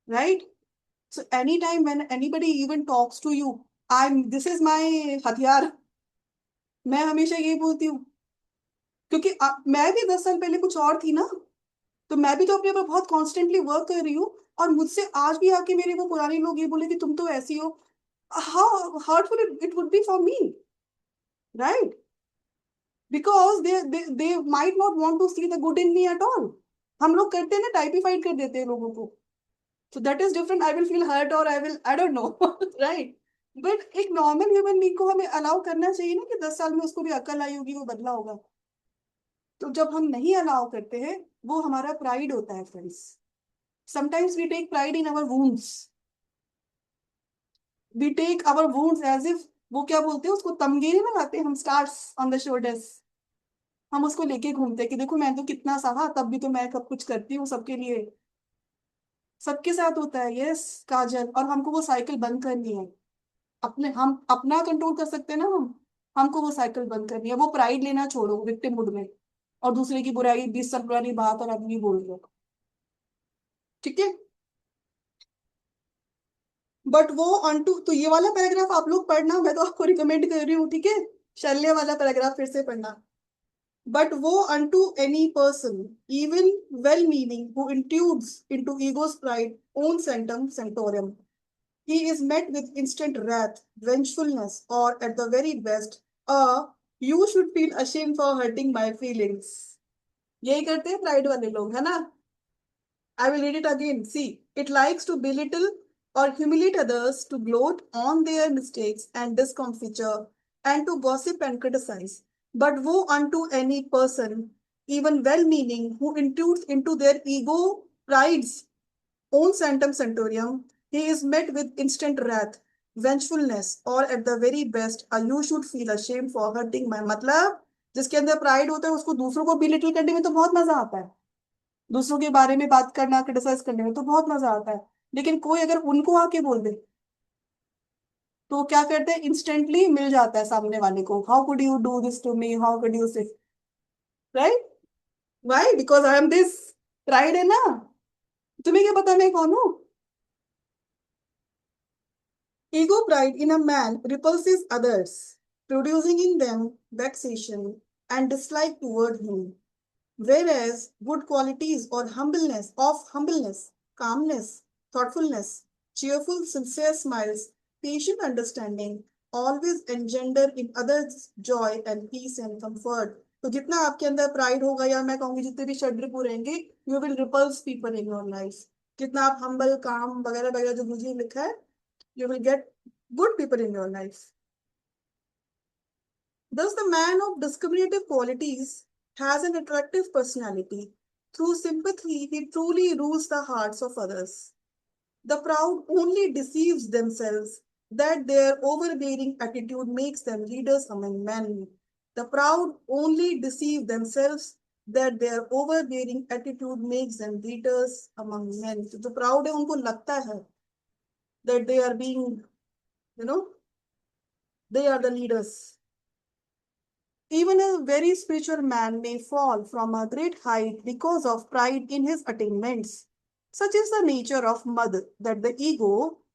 right? So any time when anybody even talks to you, I this is my हथियार, मैं हमेशा यही बोलती हूँ, क्योंकि मैं भी 10 साल पहले कुछ और थी ना, तो मैं भी तो अपने ऊपर बहुत कॉन्स्टेंटली वर्क कर रही हूँ, और मुझसे आज भी आके मेरे वो पुराने लोग ये बोले कि तुम तो ऐसी हो, how hurtful it would be for me, right? Because they might not want to see the good in me at all. हम लोग करते हैं ना, टाइपिफाइड कर देते हैं लोगों को, so that is different, I will feel hurt or I don't know right? But एक नॉर्मल ह्यूमन बीइंग को हमें अलाउ करना चाहिए ना कि 10 साल में उसको भी अकल आई होगी, वो बदला होगा। तो जब हम नहीं अलाउ करते हैं, वो हमारा प्राइड होता है friends. Sometimes we take pride in our wounds, we take our wounds as if, वो क्या बोलते हैं उसको, तमगेरे में लाते हैं हम, स्टार्स ऑन द शोल्डर्स, हम उसको लेके घूमते हैं कि देखो मैं तो कितना सहा, तब भी तो मैं सब कुछ करती हूँ सबके लिए। सबके साथ होता है, यस काजल, और हमको वो साइकिल बंद करनी है। अपने हम अपना कंट्रोल कर सकते हैं ना, हमको वो साइकिल बंद करनी है, वो प्राइड लेना छोड़ो विक्टिम मूड में, और दूसरे की बुराई 20 साल पुरानी बात और आदमी बोल रहे हो, ठीक है? बट वो अनटू, तो ये वाला पैराग्राफ आप लोग पढ़ना, मैं तो आपको रिकमेंड कर रही हूँ, ठीक है? शल्य वाला पैराग्राफ फिर से पढ़ना। बट वो unto any person, even well-meaning, who intrudes into ego's pride, own sanctum sanctorum, he is met with instant wrath, vengefulness, or at the very best, you should feel ashamed for hurting my feelings. यही करते हैं pride वाले लोग, है ना? I will read it again. See, it likes to belittle or humiliate others, to gloat on their mistakes and discomfiture, and to gossip and criticize. But woe unto any person, even well-meaning, who intrudes into their ego pride's own sanctum sanctorium. He is met with instant wrath, vengefulness, or at the very best, you should feel ashamed for hurting my, मतलब जिसके अंदर pride होता है उसको दूसरों को belittle करने में तो बहुत मजा आता है, दूसरों के बारे में बात करना, क्रिटिसाइज करने में तो बहुत मजा आता है, लेकिन कोई अगर उनको आके बोल दे तो क्या करते हैं, इंस्टेंटली मिल जाता है सामने वाले को, how could you do this to me, how could you say, right? Why? Because I am this, pride है ना। तुम्हें क्या पता मैं कौन हूँ? Ego pride in a man repulses others, producing in them vexation and dislike toward him. Whereas good qualities or humbleness, calmness, thoughtfulness, cheerful, sincere smiles, patient understanding, always engender in others joy and peace and comfort. तो जितना आपके अंदर pride होगा, या मैं कहूंगी जितने भी षड्रिपु रहेंगे, you will repulse people in your life. जितना आप हम्बल, काम वगैरह वगैरह जो मुझे लिखा है, you will get good people in your life. Thus, the man of discriminative qualities has an attractive personality. Through sympathy, he truly rules the hearts of others. The proud only deceives themselves that their overbearing attitude makes them leaders among men. The proud only deceive themselves that their overbearing attitude makes them leaders among men. So, जो proud है उनको लगता है that they are being, you know, they are the leaders. Even a very spiritual man may fall from a great height because of pride in his attainments. Such is the nature of mud, that the ego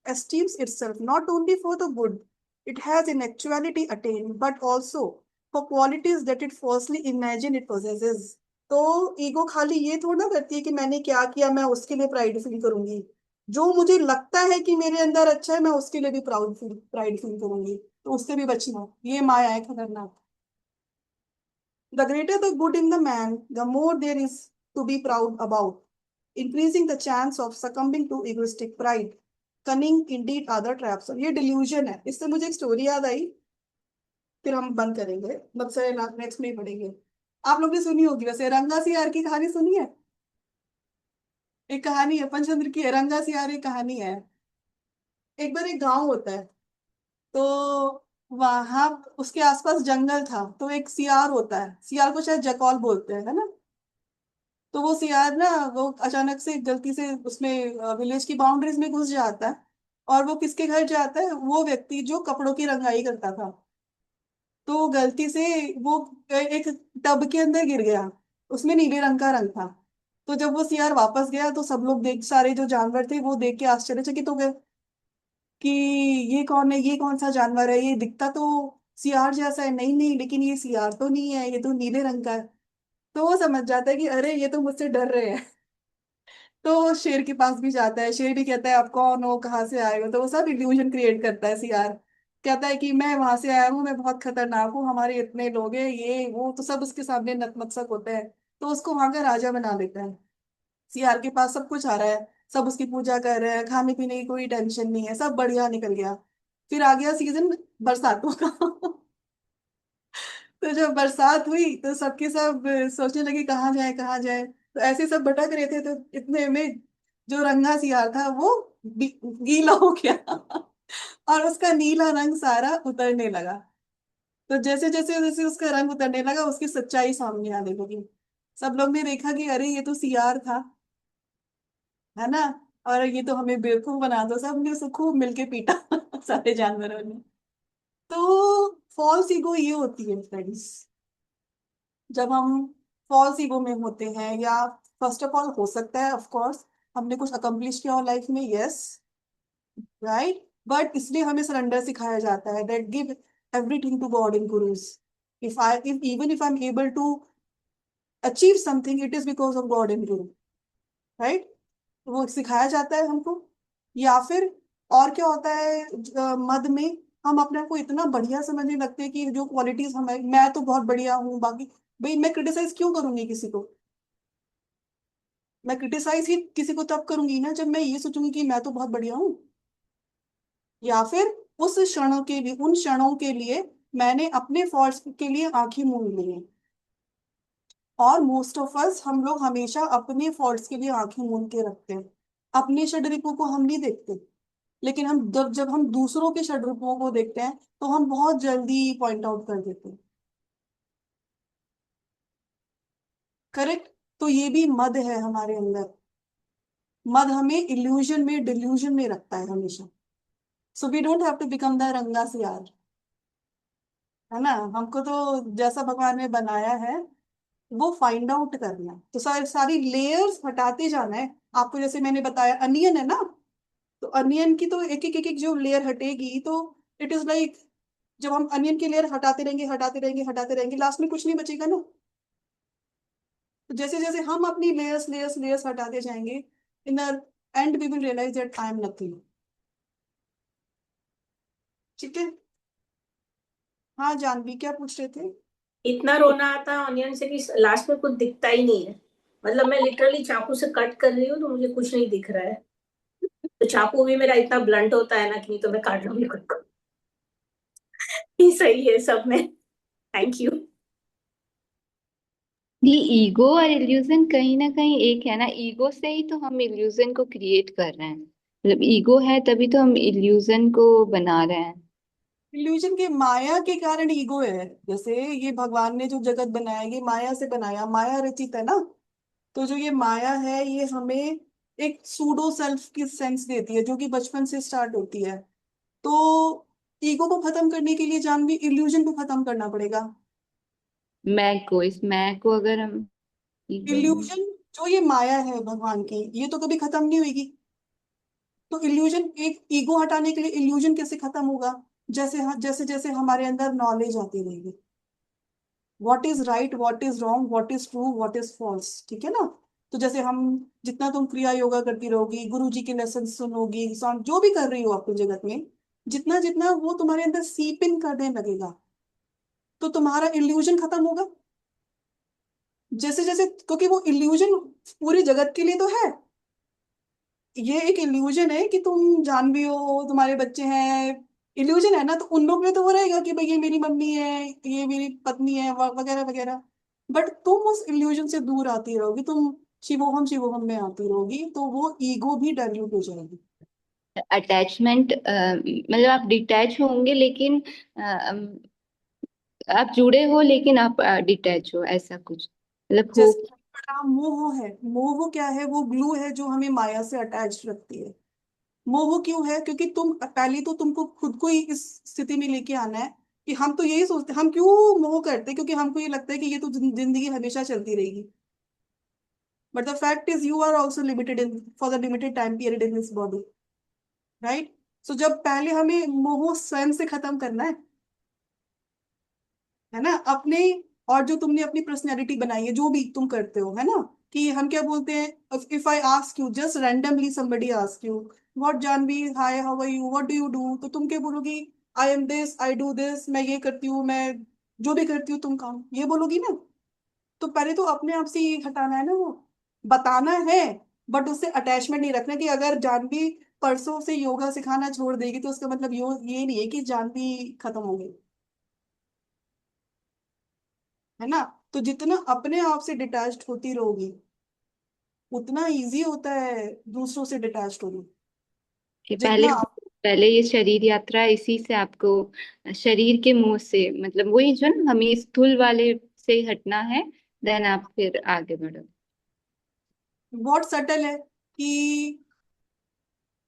esteems itself not only for the good it has in actuality attained, but also for qualities that it falsely imagines it possesses. तो ego खाली ये थोड़ा करती है कि मैंने क्या किया मैं उसके लिए प्राइड फील करूंगी, जो मुझे लगता है कि मेरे अंदर अच्छा है मैं उसके लिए भी प्राइड फील करूंगी, तो उससे भी बचना, ये माया है खतरनाक। The greater the good in the man, the more there is to be proud about, increasing the chance of succumbing to egoistic pride. Cunning indeed are the traps. और ये delusion है। इससे मुझे एक स्टोरी याद आई, फिर हम बंद करेंगे, मतलब नेक्स्ट में ही पढ़ेंगे। आप लोग ने सुनी होगी वैसे, रंगा सियार की कहानी सुनी है? एक कहानी है पंचतंत्र की, है रंगा सियार, एक कहानी है। एक बार एक गांव होता है, तो वहां उसके आसपास जंगल था, तो एक सियार होता है, सियार को शायद जकौल बोलते हैं, है ना। तो वो सियार ना, वो अचानक से गलती से उसमें विलेज की बाउंड्रीज में घुस जाता है। और वो किसके घर जाता है, वो व्यक्ति जो कपड़ों की रंगाई करता था। तो गलती से वो एक टब के अंदर गिर गया, उसमें नीले रंग का रंग था। तो जब वो सियार वापस गया तो सब लोग देख, सारे जो जानवर थे वो देख के आश्चर्यचकित हो गए कि ये कौन है, ये कौन सा जानवर है, ये दिखता तो सियार जैसा है, नहीं नहीं लेकिन ये सियार तो नहीं है, ये तो नीले रंग का है। तो वो समझ जाता है कि अरे ये तो मुझसे डर रहे हैं। तो वो शेर के पास भी जाता है, शेर भी कहता है आप कौन हो, कहाँ से आए हो। तो वो सब इल्यूजन क्रिएट करता है सियार, कहता है कि मैं वहां से आया हूँ, मैं बहुत खतरनाक हूँ, हमारे इतने लोग हैं, ये वो, तो सब उसके सामने नतमस्तक होते हैं। तो उसको वहां का राजा बना देता है। सियार के पास सब कुछ आ रहा है, सब उसकी पूजा कर रहे हैं, खाने पीने की कोई टेंशन नहीं है, सब बढ़िया निकल गया। फिर आ गया सीजन बरसातों का। तो जब बरसात हुई तो सबके सब सोचने लगे कहाँ जाए कहाँ जाए। तो ऐसे सब भटक रहे थे, तो इतने में जो रंगा सियार था वो गीला हो गया। और उसका नीला रंग सारा उतरने लगा। तो जैसे जैसे जैसे उसका रंग उतरने लगा, उसकी सच्चाई सामने आने लगी। सब लोग ने देखा कि अरे ये तो सियार था, है ना। और ये तो हमें बेवकूफ बना दो, सबने उसको खूब मिलके पीटा। सारे जानवरों ने। तो फॉल्स ईगो ये होती है फ्रेंड्स, जब हम फॉल्स ईगो में होते हैं, या फर्स्ट ऑफ ऑल हो सकता है ऑफ कोर्स हमने कुछ अकम्प्लिश किया और लाइफ में, यस, राइट। बट इसलिए हमें सरेंडर सिखाया जाता है, that give everything to God in gurus. If even if I am able to achieve something, it is because of God in guru, right. वो सिखाया जाता है हमको। या फिर और क्या होता है, मद में हम अपने आप को इतना बढ़िया समझने लगते हैं कि जो क्वालिटीज हमें, मैं तो बहुत बढ़िया हूँ, बाकी भाई मैं क्रिटिसाइज क्यों करूंगी किसी को। मैं क्रिटिसाइज ही किसी को तब करूंगी ना जब मैं ये सोचूंगी कि मैं तो बहुत बढ़िया हूँ। या फिर उस क्षणों के लिए, उन क्षणों के लिए मैंने अपने फॉल्ट्स के लिए आंखें मूंद ली हैं। और मोस्ट ऑफ अस, हम लोग हमेशा अपने फॉल्ट्स के लिए आंखें मूंद के रखते हैं, अपने षड्रिपों को हम नहीं देखते। लेकिन हम जब जब हम दूसरों के षड्रिपों को देखते हैं तो हम बहुत जल्दी पॉइंट आउट कर देते हैं। करेक्ट। तो ये भी मद है हमारे अंदर। मद हमें इल्यूजन में, डिल्यूजन में रखता है हमेशा। So we don't have to become the रंगा सियार, है ना। हमको तो जैसा भगवान ने बनाया है वो फाइंड आउट करना है। तो सारी सारी लेयर्स हटाते जाना है। आपको जैसे मैंने बताया अनियन है ना, तो अनियन की तो एक एक जो लेयर हटेगी, तो इट इज लाइक, जब हम अनियन की लेयर हटाते रहेंगे हटाते रहेंगे हटाते रहेंगे, लास्ट में कुछ नहीं बचेगा ना। तो जैसे जैसे हम अपनी लेयर्स लेयर्स लेयर्स हटाते जाएंगे, in the end we will realise that I am nothing. ठीक है। हाँ जानवी, क्या पूछ रहे थे। इतना रोना आता है ऑनियन से कि लास्ट में कुछ दिखता ही नहीं है। मतलब मैं लिटरली चाकू से कट कर रही हूँ तो मुझे कुछ नहीं दिख रहा है। तो चाकू भी मेरा इतना ब्लंट होता है ना कि नहीं तो मैं काट लूंगी खुद को। ही सही है सब में। Thank you. ये ईगो और इल्यूजन कहीं ना कहीं एक है ना, ईगो से ही तो हम इल्यूजन को क्रिएट कर रहे हैं, मतलब ईगो है तभी तो हम इल्यूजन को बना रहे हैं। इल्यूजन के माया के कारण ईगो है। जैसे ये भगवान ने जो जगत बनाया, ये माया से बनाया, माया रचित है ना। तो जो ये माया है ये हमें एक सूडो सेल्फ की सेंस देती है, जो कि बचपन से स्टार्ट होती है। तो ईगो को खत्म करने के लिए जानवी इल्यूजन को खत्म करना पड़ेगा। इस मैं को अगर हम ईगो, इल्यूजन, जो ये माया है भगवान की, ये तो कभी खत्म नहीं होगी। तो इल्यूजन, एक ईगो हटाने के लिए इल्यूजन कैसे खत्म होगा, जैसे जैसे जैसे हमारे अंदर नॉलेज आती रहेगी, what is right, what is wrong, what is true, what is false, ठीक है ना। तो जैसे हम, जितना तुम क्रिया योगा करती रहोगी, गुरु जी के लेसन सुनोगी, सॉन्ग जो भी कर रही हो अपनी जगत में, जितना जितना वो तुम्हारे अंदर सीप इन करने लगेगा, तो तुम्हारा इल्यूजन खत्म होगा। जैसे जैसे, क्योंकि वो इल्यूजन पूरी जगत के लिए तो है। ये एक इल्यूजन है कि तुम जानवी हो, तुम्हारे बच्चे हैं, इल्यूजन है ना। तो उन लोग में तो वो रहेगा कि भाई ये मेरी मम्मी है, ये मेरी पत्नी है, वगैरह वगैरह। बट तुम उस इल्यूजन से दूर आती रहोगी, तुम शिवोहम शिवोहम में आती रहोगी, तो वो ईगो भी डाइल्यूट हो जाएगी। अटैचमेंट मतलब आप डिटैच होंगे लेकिन आप जुड़े हो लेकिन आप डिटैच हो, ऐसा कुछ मतलब हो। जैसे बड़ा मोह है, मोह क्या है? वो ग्लू है जो हमें माया से अटैच रखती है। मोह क्यों है? क्योंकि तुम पहले तो तुमको खुद को ही इस स्थिति में लेके आना है कि हम तो यही सोचते, हम क्यों मोह करते हैं? क्योंकि हमको ये लगता है कि ये तो जिंदगी हमेशा चलती रहेगी। But the fact is you are also limited in for the limited time period in this body, right? So जब पहले हमें मोह स्वयं से खत्म करना है ना, अपने, और जो तुमने अपनी पर्सनैलिटी बनाई है, जो भी तुम करते हो, है ना, कि हम क्या बोलते हैं, if I ask you just randomly, somebody ask you what Jahnavi, hi how are you, what do you do, तो तुम क्या बोलोगी? I am this, I do this, मैं ये करती हूँ, मैं जो भी करती हूँ, तुम काम ये बोलोगी ना। तो पहले तो अपने आप से ये हटाना है ना, वो बताना है। बट उससे अटैचमेंट नहीं रखना कि अगर जानवी परसों से योगा सिखाना छोड़ देगी तो उसका मतलब ये नहीं है कि जानवी खत्म हो गई, है ना। तो जितना अपने आप से डिटैच्ड होती रहोगी, उतना इजी होता है दूसरों से डिटैच्ड होना। कि पहले जितना पहले ये शरीर यात्रा इसी से आपको शरीर के मोह से, मतलब वही जो ना हमें स्थूल वाले से हटना है, देन आप फिर आगे बढ़ो। बहुत सटल है कि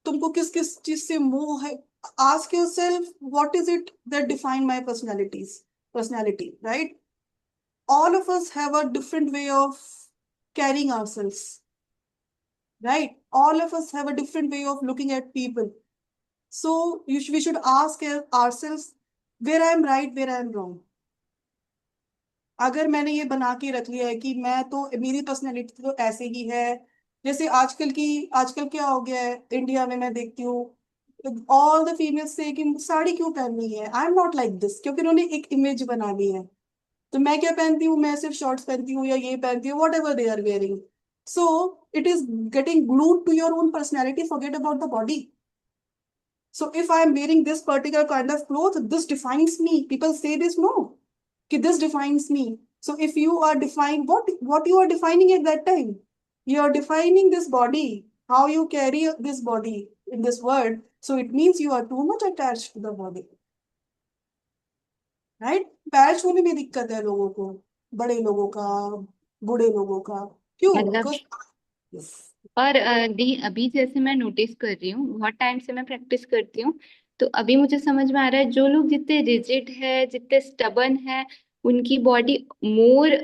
तुमको किस किस चीज से मोह है। Ask yourself what is it that define my personality, right? All of us have a different way of carrying ourselves, right? All of us have a different way of looking at people. So we should ask ourselves where I am right, where I am wrong. अगर मैंने ये बना के रख लिया है कि मैं तो, मेरी पर्सनैलिटी तो ऐसे ही है, जैसे आजकल क्या हो गया है इंडिया में, मैं देखती हूँ ऑल द फीमेल्स से कि साड़ी क्यों पहननी है, I am not like this, क्योंकि उन्होंने एक इमेज बना ली है। तो मैं क्या पहनती हूँ? मैं सिर्फ शॉर्ट्स पहनती हूँ या ये पहनती हूँ, whatever they are wearing. So it is getting glued to your own personality, forget about the body. So if I am wearing this particular kind of clothes, this defines me. People say this, no, कि this defines me. So if you are defined, what you are defining at that time? You are defining this body, how you carry this body in this world. So it means you are too much attached to the body, right? Patch होने में दिक्कत है लोगों को, बड़े लोगों का, बूढ़े लोगों का। क्यों? मतलब बिकॉज yes. और दी अभी जैसे मैं नोटिस कर रही हूँ, बहुत टाइम से मैं प्रैक्टिस करती हूँ, तो अभी मुझे समझ में आ रहा है जो लोग जितने रिजिड है, जितने स्टबन है, उनकी बॉडी मोर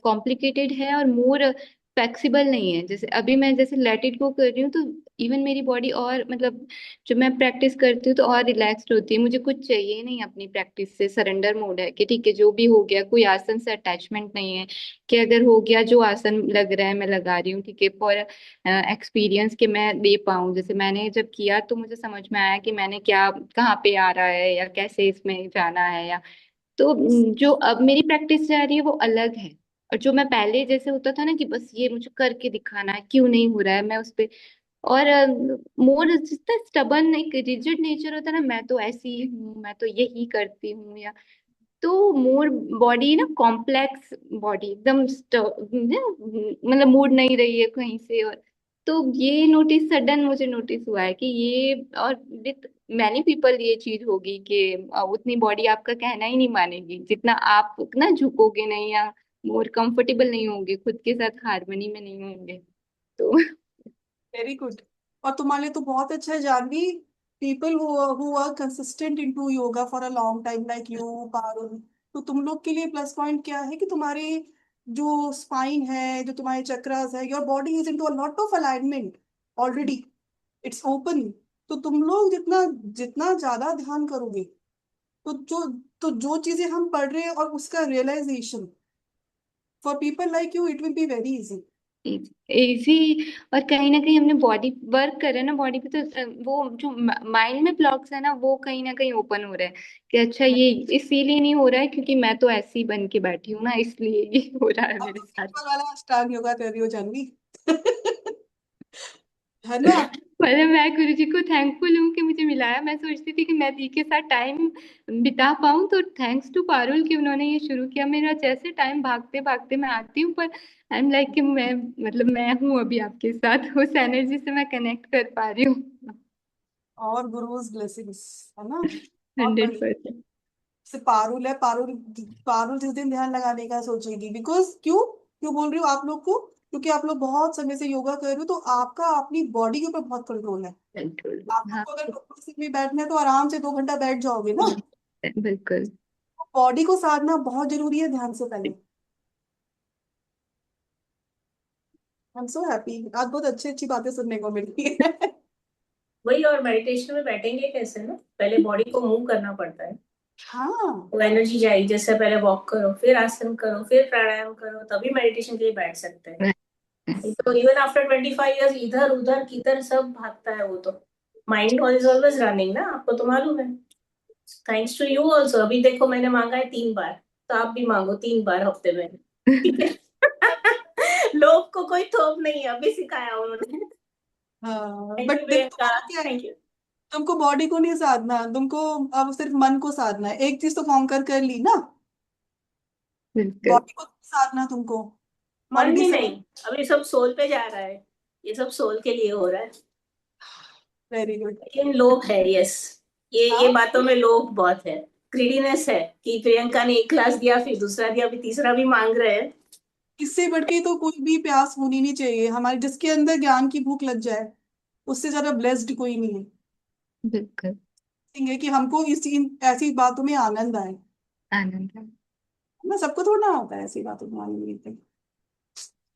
कॉम्प्लिकेटेड है और मोर फ्लेक्सिबल नहीं है। जैसे अभी मैं जैसे लेट इट गो कर रही हूँ, तो इवन मेरी बॉडी और मतलब जब मैं प्रैक्टिस करती हूँ तो और रिलैक्स्ड होती है। मुझे कुछ चाहिए ही नहीं अपनी प्रैक्टिस से, सरेंडर मोड है कि ठीक है जो भी हो गया, कोई आसन से अटैचमेंट नहीं है कि अगर हो गया जो आसन लग रहा है मैं लगा रही हूँ, ठीक है, फॉर एक्सपीरियंस कि मैं दे पाऊँ। जैसे मैंने जब किया तो मुझे समझ में आया कि मैंने क्या, कहाँ पे आ रहा है या कैसे इसमें जाना है, या तो जो अब मेरी प्रैक्टिस जा रही है वो अलग है। और जो मैं पहले जैसे होता था ना कि बस ये मुझे करके दिखाना है, क्यों नहीं हो रहा है, मैं उस पे और मोर जितना स्टबन एक रिजिड नेचर होता है ना, मैं तो ऐसी ही हूँ, मैं तो यही करती हूँ, या तो मोर बॉडी ना कॉम्प्लेक्स बॉडी एकदम मतलब मूड नहीं रही है कहीं से। और तो ये नोटिस सडन मुझे नोटिस हुआ है कि ये, और विथ मैनी पीपल ये चीज होगी कि उतनी बॉडी आपका कहना ही नहीं मानेगी जितना आप ना झुकोगे नहीं, या मोर कंफर्टेबल नहीं होंगे, खुद के साथ हारमोनी में नहीं होंगे। तो वेरी गुड। और तुम्हारे लिए तो बहुत अच्छा है Janvi. People who are consistent into yoga for a long time like you, Parul, तो तुम लोग के लिए प्लस पॉइंट क्या है कि तुम्हारे जो स्पाइन है, जो तुम्हारे चक्रास है, your body is into a lot of alignment already, it's open. तो तुम लोग जितना जितना ज्यादा ध्यान करोगे, तो जो चीजें हम पढ़ रहे हैं और उसका realisation, for people like you it will be very easy. Easy. और कहीं ना कहीं हमने बॉडी वर्क कर रहे हैं ना बॉडी पे, तो वो जो माइंड में ब्लॉक्स है ना वो कहीं ना कहीं ओपन हो रहा है कि अच्छा ये इसीलिए नहीं हो रहा है क्योंकि मैं तो ऐसी ही बन के बैठी हूँ ना, इसलिए ये हो रहा है अब मेरे तो साथ। सिंपल वाला अष्टांग योगा कर रही हो जानवी। है ना? मतलब मैं गुरु जी को थैंकफुल हूँ कि मुझे मिला है। मैं सोचती थी कि मैं दी के साथ टाइम बिता पाऊँ, तो थैंक्स टू पारुल कि उन्होंने ये शुरू किया। मेरा जैसे टाइम भागते भागते मैं आती हूँ, पर आई एम लाइक कि मैं मतलब मैं हूँ अभी आपके साथ, उस एनर्जी से मैं कनेक्ट कर पा रही हूँ। और गुरुज ब्लेसिंग्स, है ना। बहुत बढ़िया। 100%। से पारुल है, पारुल, पारुल जिस दिन ध्यान लगाने का सोचेगी, बिकॉज क्यों क्यों बोल रही हूँ आप लोग को, क्योंकि आप लोग बहुत समय से योगा कर रहे हो, तो आपका अपनी बॉडी के ऊपर बहुत कंट्रोल है। कंट्रोल। आप लोग हाँ, को अगर कुर्सी में बैठना है तो आराम से 2 घंटा बैठ जाओगे ना। बिल्कुल। बॉडी को साधना बहुत जरूरी है ध्यान से पहले। आई एम सो हैप्पी, आज बहुत अच्छी अच्छी बातें सुनने को मिलती है। वही, और मेडिटेशन में बैठेंगे कैसे ना, पहले बॉडी को मूव करना पड़ता है, हाँ, वो एनर्जी चाहिए। जैसे पहले वॉक करो, फिर आसन करो, फिर प्राणायाम करो, तभी मेडिटेशन के लिए बैठ सकते हैं। तो इवन आफ्टर 25 years इधर उधर किधर सब भागता है वो तो। माइंड इज ऑलवेज रनिंग ना, आपको तो मालूम है। Thanks to you also. अभी देखो मैंने मांगा है 3 बार, तो आप भी मांगो 3 बार हफ्ते में। ठीक है। लोग को कोई थोप नहीं है, अभी सिखाया उन्होंने। हाँ, थैंक बट यू देखो प्रियंका, तुम्हारा क्या है, थैंक यू। तुमको बॉडी को नहीं साधना, तुमको अब सिर्फ मन को साधना है। एक चीज तो कॉन्कर कर ली ना, बिल्कुल। बॉडी को साधना तुमको मन ऑलरेडी भी सब। नहीं, अभी सब सोल पे जा रहा है, ये सब सोल के लिए हो रहा है। Very good. लेकिन लोभ है, यस, ये हाँ, बातों में लोभ बहुत है, ग्रीडीनेस है, कि प्रियंका ने 1 क्लास दिया, फिर दूसरा दिया, फिर तीसरा भी मांग रहे हैं। इससे बढ़ के तो कोई भी प्यास होनी नहीं चाहिए हमारे, जिसके अंदर ज्ञान की भूख लग जाए उससे ज्यादा ब्लेस्ड कोई नहीं है। बिल्कुल। है कि हमको ऐसी बातों में आनंद आए आनंद है। ना, सबको थोड़ा ना होता है ऐसी बातों में आनंद मिलते।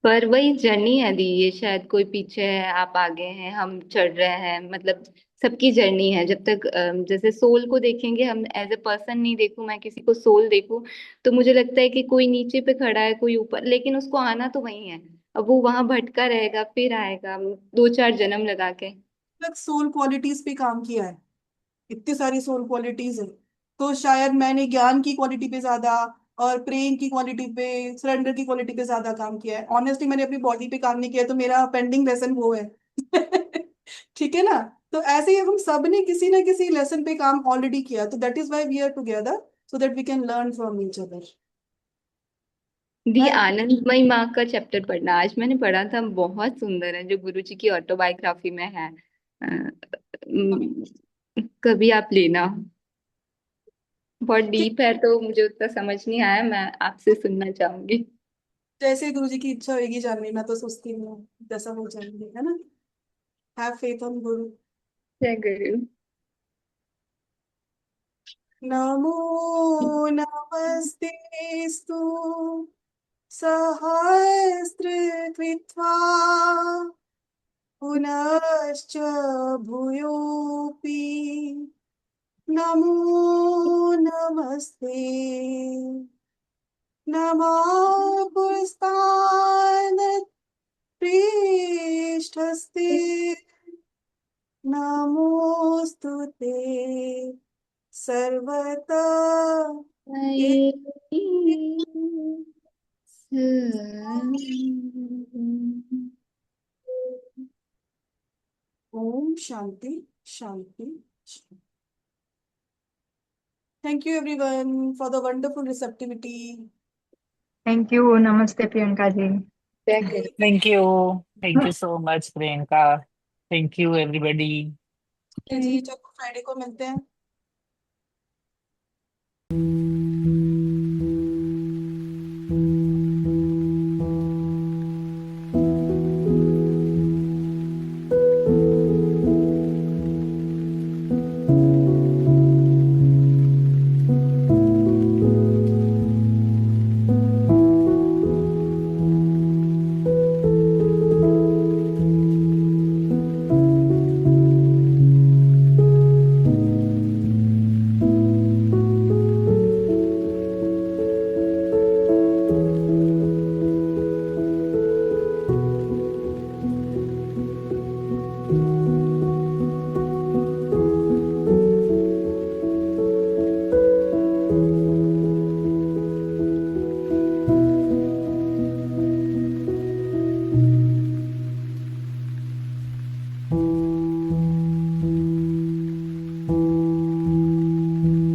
पर वही जर्नी है दी, ये शायद कोई पीछे है, आप आगे हैं, हम चढ़ रहे हैं, मतलब सबकी जर्नी है। जब तक जैसे सोल को देखेंगे हम, एज ए पर्सन नहीं देखूं मैं किसी को, सोल देखूं, तो मुझे लगता है कि कोई नीचे पे खड़ा है, कोई ऊपर, लेकिन उसको आना तो वही है। अब वो वहां भटका रहेगा, फिर आएगा 2-4 जन्म लगा के। तक सोल क्वालिटीज पे काम किया है, इतनी सारी सोल क्वालिटीज है, तो शायद मैंने ज्ञान की क्वालिटी पे ज्यादा और प्रेम की क्वालिटी पे, सरेंडर की क्वालिटी पे ज्यादा काम किया है। ऑनेस्टली मैंने अपनी बॉडी पे काम नहीं किया, तो मेरा पेंडिंग लेसन वो है। ठीक है ना। तो ऐसे ही हम सब ने किसी ना किसी लेसन पे काम ऑलरेडी किया, तो that is why we are together, so that we can learn from each other. दी है। आनंदमयी माँ का चैप्टर पढ़ना, आज मैंने पढ़ा था, बहुत सुंदर है, जो गुरु जी की ऑटोबायोग्राफी में है। कभी आप लेना, बहुत ठीक, डीप है, तो मुझे उतना समझ नहीं आया, मैं आपसे सुनना चाहूंगी। जैसे गुरु जी की इच्छा होगी जानने, मैं तो सोचती हूँ जैसा हो जाएंगे, है ना। हैव फेथ ऑन गुरु। जय गुरु। नमो नमस्तेस्तु सहस्रकृत्वा पुनश्च भूयोऽपि नमो नमस्ते। नमः पुरस्तात् पृष्ठस्ते, नमोऽस्तु ते सर्वतः। ओम शांति शांति। Thank you everyone for the wonderful receptivity. Thank you, namaste Priyanka जी। जय गुरु। Thank you. Thank you so much, Priyanka. Thank you, everybody. जी, चलो फ्राइडे को मिलते हैं।